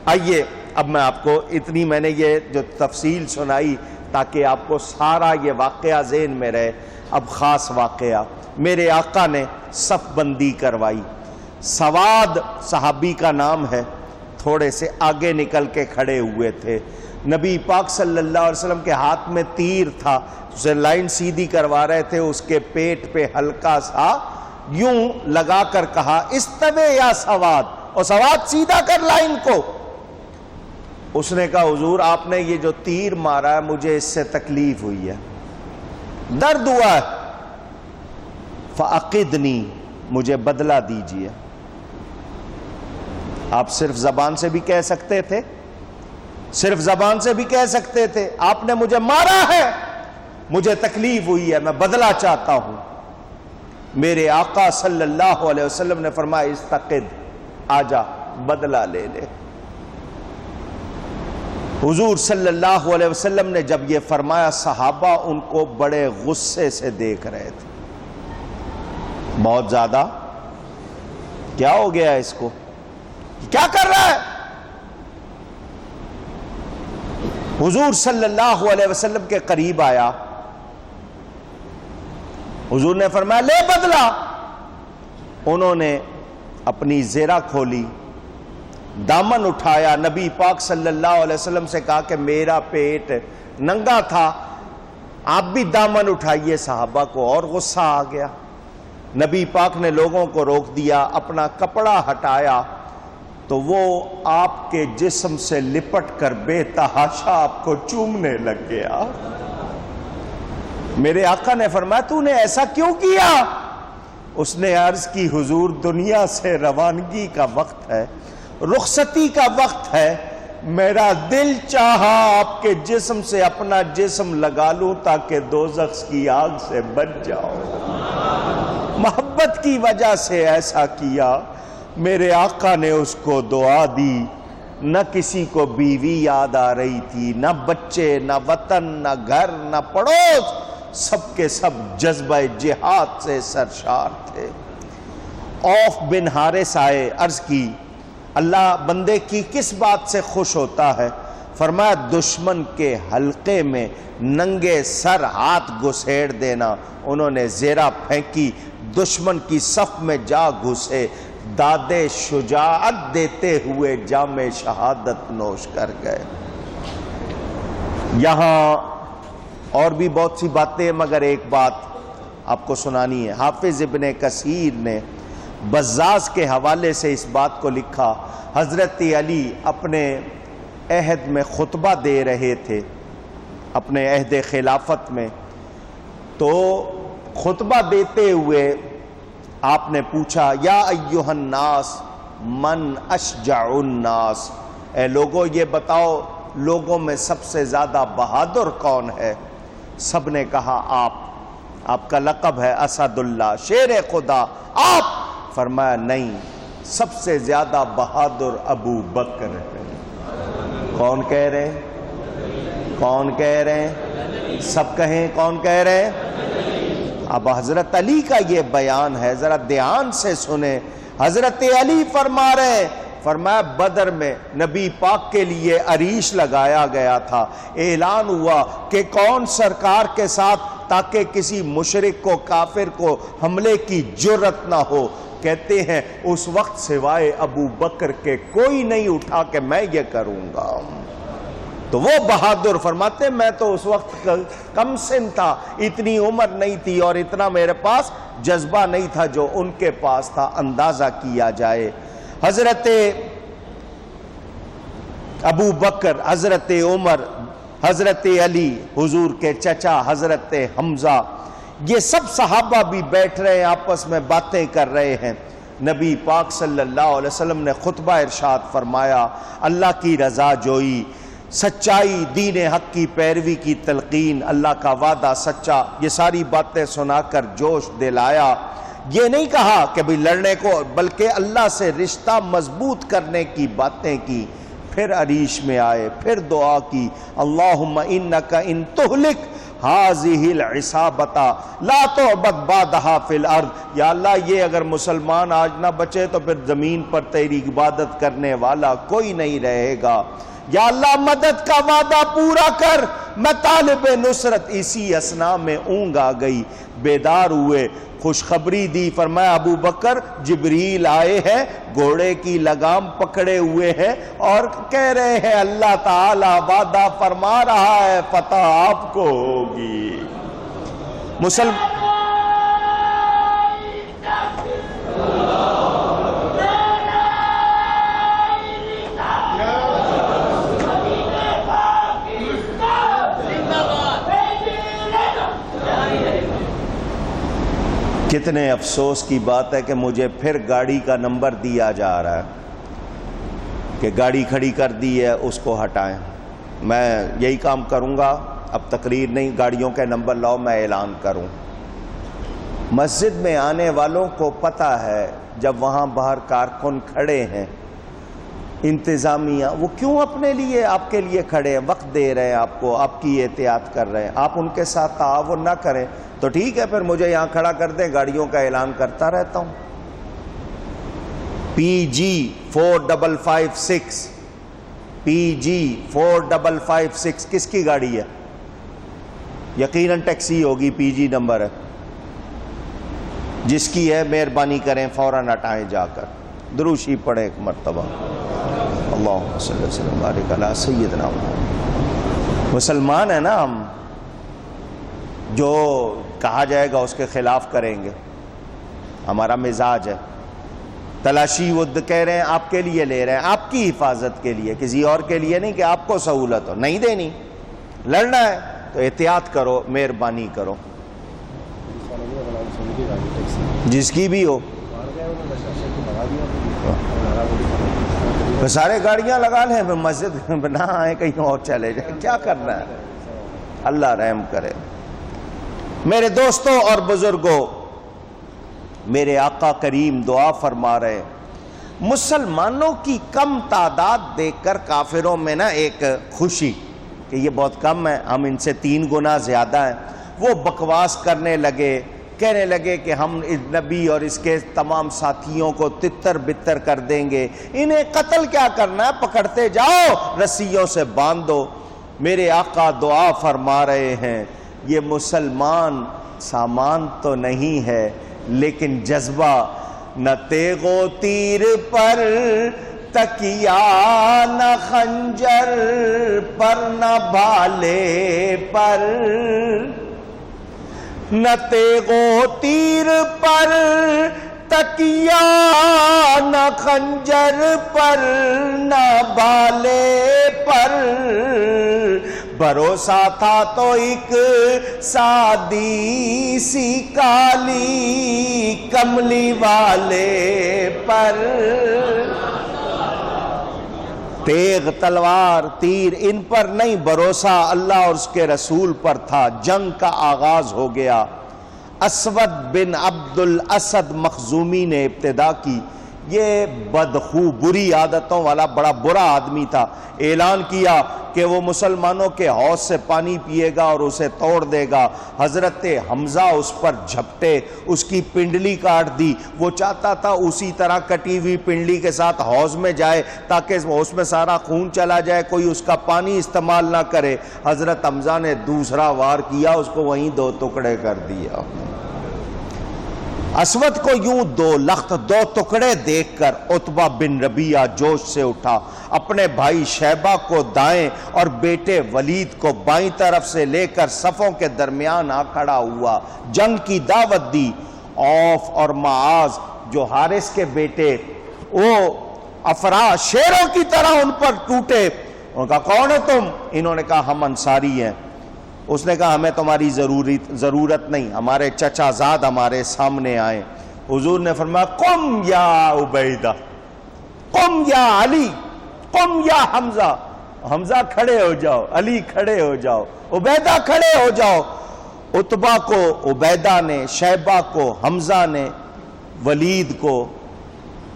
آئیے اب میں آپ کو اتنی میں نے یہ جو تفصیل سنائی تاکہ آپ کو سارا یہ واقعہ ذہن میں رہے. اب خاص واقعہ، میرے آقا نے صف بندی کروائی. سواد صحابی کا نام ہے، تھوڑے سے آگے نکل کے کھڑے ہوئے تھے. نبی پاک صلی اللہ علیہ وسلم کے ہاتھ میں تیر تھا، اسے لائن سیدھی کروا رہے تھے. اس کے پیٹ پہ ہلکا سا یوں لگا کر کہا استوے یا سواد، اور سواد سیدھا کر لائن کو. اس نے کہا حضور آپ نے یہ جو تیر مارا ہے مجھے اس سے تکلیف ہوئی ہے، درد ہوا ہے، فَأَقِدْنِي مجھے بدلہ دیجئے. آپ صرف زبان سے بھی کہہ سکتے تھے، صرف زبان سے بھی کہہ سکتے تھے آپ نے مجھے مارا ہے، مجھے تکلیف ہوئی ہے، میں بدلہ چاہتا ہوں. میرے آقا صلی اللہ علیہ وسلم نے فرمایا استقد، آجا بدلہ لے لے. حضور صلی اللہ علیہ وسلم نے جب یہ فرمایا صحابہ ان کو بڑے غصے سے دیکھ رہے تھے. بہت زیادہ کیا ہو گیا اس کو، کیا کر رہا ہے؟ حضور صلی اللہ علیہ وسلم کے قریب آیا. حضور نے فرمایا لے بدلہ. انہوں نے اپنی زیرہ کھولی، دامن اٹھایا، نبی پاک صلی اللہ علیہ وسلم سے کہا کہ میرا پیٹ ننگا تھا، آپ بھی دامن اٹھائیے. صحابہ کو اور غصہ آ گیا. نبی پاک نے لوگوں کو روک دیا، اپنا کپڑا ہٹایا تو وہ آپ کے جسم سے لپٹ کر بے تحاشا آپ کو چومنے لگ گیا۔ میرے آقا نے فرمایا تو نے ایسا کیوں کیا؟ اس نے عرض کی حضور دنیا سے روانگی کا وقت ہے، رخصتی کا وقت ہے، میرا دل چاہا آپ کے جسم سے اپنا جسم لگا لوں تاکہ دوزخ کی آگ سے بچ جاؤ۔ محبت کی وجہ سے ایسا کیا۔ میرے آقا نے اس کو دعا دی۔ نہ کسی کو بیوی یاد آ رہی تھی، نہ بچے، نہ وطن، نہ گھر، نہ پڑوس، سب کے سب جذبہ جہاد سے سرشار تھے۔ عوف بن حارث آئے، عرض کی اللہ بندے کی کس بات سے خوش ہوتا ہے؟ فرمایا دشمن کے حلقے میں ننگے سر ہاتھ گھسیڑ دینا۔ انہوں نے زیرہ پھینکی، دشمن کی صف میں جا گھسے، داد شجاعت دیتے ہوئے جام شہادت نوش کر گئے۔ یہاں اور بھی بہت سی باتیں، مگر ایک بات آپ کو سنانی ہے۔ حافظ ابن کثیر نے بزاز کے حوالے سے اس بات کو لکھا، حضرت علی اپنے عہد میں خطبہ دے رہے تھے، اپنے عہد خلافت میں، تو خطبہ دیتے ہوئے آپ نے پوچھا یا ایھا الناس من اشجع الناس، اے لوگوں یہ بتاؤ لوگوں میں سب سے زیادہ بہادر کون ہے؟ سب نے کہا آپ کا لقب ہے اسد اللہ، شیر خدا آپ؟ فرمایا نہیں، سب سے زیادہ بہادر ابو بکر ہے۔ کون کہہ رہے ہیں؟ کون کہہ رہے ہیں؟ سب کہیں کون کہہ رہے ہیں؟ اب حضرت علی کا یہ بیان ہے، ذرا دھیان سے سنیں۔ حضرت علی فرما رہے ہیں، فرمایا بدر میں نبی پاک کے لیے عریش لگایا گیا تھا، اعلان ہوا کہ کون سرکار کے ساتھ، تاکہ کسی مشرک کو کافر کو حملے کی جرت نہ ہو۔ کہتے ہیں اس وقت سوائے ابو بکر کے کوئی نہیں اٹھا کہ میں یہ کروں گا۔ تو وہ بہادر فرماتے میں تو اس وقت کم سن تھا، اتنی عمر نہیں تھی اور اتنا میرے پاس جذبہ نہیں تھا جو ان کے پاس تھا۔ اندازہ کیا جائے حضرت ابو بکر، حضرت عمر، حضرت علی، حضور کے چچا حضرت حمزہ، یہ سب صحابہ بھی بیٹھ رہے ہیں، آپس میں باتیں کر رہے ہیں۔ نبی پاک صلی اللہ علیہ وسلم نے خطبہ ارشاد فرمایا، اللہ کی رضا جوئی، سچائی، دین حق کی پیروی کی تلقین، اللہ کا وعدہ سچا، یہ ساری باتیں سنا کر جوش دلایا۔ یہ نہیں کہا کہ بھی لڑنے کو، بلکہ اللہ سے رشتہ مضبوط کرنے کی باتیں کی۔ پھر عریش میں آئے، پھر دعا کی، اللہم انک ان تہلک ہذہ العصابۃ لا تعبد بعدہا فی الارض، یا اللہ یہ اگر مسلمان آج نہ بچے تو پھر زمین پر تیری عبادت کرنے والا کوئی نہیں رہے گا۔ یا اللہ مدد کا وعدہ پورا کر۔ میں طالب نصرت اسی اسنا میں اونگ آ گئی، بیدار ہوئے، خوشخبری دی، فرمایا ابو بکر جبریل آئے ہیں، گھوڑے کی لگام پکڑے ہوئے ہیں اور کہہ رہے ہیں اللہ تعالی وعدہ فرما رہا ہے فتح آپ کو ہوگی۔ کتنے افسوس کی بات ہے کہ مجھے پھر گاڑی کا نمبر دیا جا رہا ہے کہ گاڑی کھڑی کر دی ہے اس کو ہٹائیں۔ میں یہی کام کروں گا، اب تقریر نہیں، گاڑیوں کے نمبر لاؤ، میں اعلان کروں۔ مسجد میں آنے والوں کو پتہ ہے جب وہاں باہر کارکن کھڑے ہیں انتظامیہ، وہ کیوں اپنے لیے آپ کے لیے کھڑے ہیں، وقت دے رہے ہیں آپ کو، آپ کی احتیاط کر رہے ہیں، آپ ان کے ساتھ تعاون نہ کریں تو ٹھیک ہے، پھر مجھے یہاں کھڑا کر دیں، گاڑیوں کا اعلان کرتا رہتا ہوں۔ PG4556 PG4556 کس کی گاڑی ہے؟ یقیناً ٹیکسی ہوگی، PG نمبر ہے، جس کی ہے مہربانی کریں فوراً ہٹائیں جا کر، دروشی پڑھیں ایک مرتبہ، اللہم صلی وسلم بارک علی سیدنا محمد۔ مسلمان ہیں نا ہم، جو کہا جائے گا اس کے خلاف کریں گے، ہمارا مزاج ہے۔ تلاشی وہ کہہ رہے ہیں آپ کے لیے لے رہے ہیں، آپ کی حفاظت کے لیے، کسی اور کے لیے نہیں کہ آپ کو سہولت ہو، نہیں دینی، لڑنا ہے تو احتیاط کرو، مہربانی کرو، جس کی بھی ہو۔ سارے گاڑیاں لگا لیں، مسجد نہ آئے، کہیں اور چلے جائیں، کیا کرنا ہے؟ اللہ رحم کرے۔ میرے دوستوں اور بزرگوں، میرے آقا کریم دعا فرما رہے ہیں، مسلمانوں کی کم تعداد دیکھ کر کافروں میں نا ایک خوشی کہ یہ بہت کم ہے، ہم ان سے 3 گنا زیادہ ہیں، وہ بکواس کرنے لگے، کہنے لگے کہ ہم نبی اور اس کے تمام ساتھیوں کو تتر بتر کر دیں گے، انہیں قتل کیا کرنا ہے، پکڑتے جاؤ، رسیوں سے باندھو۔ میرے آقا دعا فرما رہے ہیں، یہ مسلمان سامان تو نہیں ہے لیکن جذبہ، نہ تیغ و تیر پر تکیا، نہ خنجر پر، نہ بھالے پر، نہ تیغ و تیر پر تکیا، نہ خنجر پر، نہ بالے پر، بھروسہ تھا تو ایک سادی سی کالی کملی والے پر۔ تیغ، تلوار، تیر ان پر نہیں، بھروسہ اللہ اور اس کے رسول پر تھا۔ جنگ کا آغاز ہو گیا۔ اسود بن عبد الاسد مخزومی نے ابتدا کی، یہ بدخو بری عادتوں والا بڑا برا آدمی تھا، اعلان کیا کہ وہ مسلمانوں کے حوض سے پانی پیے گا اور اسے توڑ دے گا۔ حضرت حمزہ اس پر جھپٹے، اس کی پنڈلی کاٹ دی، وہ چاہتا تھا اسی طرح کٹی ہوئی پنڈلی کے ساتھ حوض میں جائے تاکہ اس میں سارا خون چلا جائے، کوئی اس کا پانی استعمال نہ کرے۔ حضرت حمزہ نے دوسرا وار کیا، اس کو وہیں 2 ٹکڑے کر دیا۔ اسود کو یوں 2 لخت 2 ٹکڑے دیکھ کر عتبہ بن ربیعہ جوش سے اٹھا، اپنے بھائی شیبہ کو دائیں اور بیٹے ولید کو بائیں طرف سے لے کر صفوں کے درمیان آ کھڑا ہوا، جنگ کی دعوت دی۔ عوف اور معاذ جو حارث کے بیٹے، وہ افراح شیروں کی طرح ان پر ٹوٹے۔ انہوں نے کہا کون ہو تم؟ انہوں نے کہا ہم انصاری ہیں۔ اس نے کہا ہمیں تمہاری ضرورت نہیں، ہمارے چچا زاد ہمارے سامنے آئے۔ حضور نے فرمایا قم یا عبیدہ، قم یا علی، قم یا حمزہ، حمزہ کھڑے ہو جاؤ، علی کھڑے ہو جاؤ، عبیدہ کھڑے ہو جاؤ۔ عتبہ کو عبیدہ نے، شیبہ کو حمزہ نے، ولید کو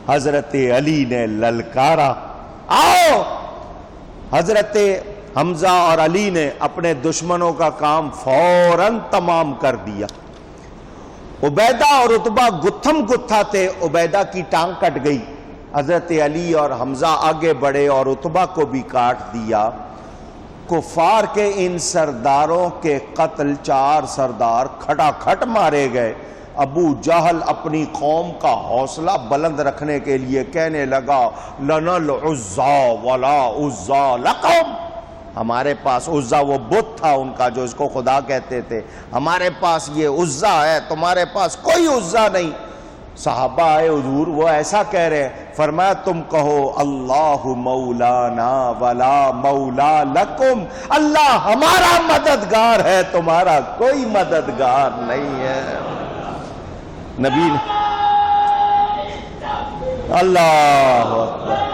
حضرت علی نے للکارا، آؤ۔ حضرت حمزہ اور علی نے اپنے دشمنوں کا کام فوراً تمام کر دیا۔ عبیدہ اور عتبہ گتھم گتھا تھے، عبیدہ کی ٹانگ کٹ گئی، حضرت علی اور حمزہ آگے بڑھے اور عتبہ کو بھی کاٹ دیا۔ کفار کے ان سرداروں کے قتل 4 سردار کھٹا کھٹ مارے گئے۔ ابو جہل اپنی قوم کا حوصلہ بلند رکھنے کے لیے کہنے لگا لنا العزا ولا عزا لکم، ہمارے پاس عزا وہ بت تھا ان کا جو اس کو خدا کہتے تھے، ہمارے پاس یہ عزا ہے، تمہارے پاس کوئی عزا نہیں۔ صحابہ آئے حضور، وہ ایسا کہہ رہے ہیں، فرمایا تم کہو اللہ مولانا ولا مولا لکم، اللہ ہمارا مددگار ہے، تمہارا کوئی مددگار نہیں ہے۔ نبی اللہ اکبر۔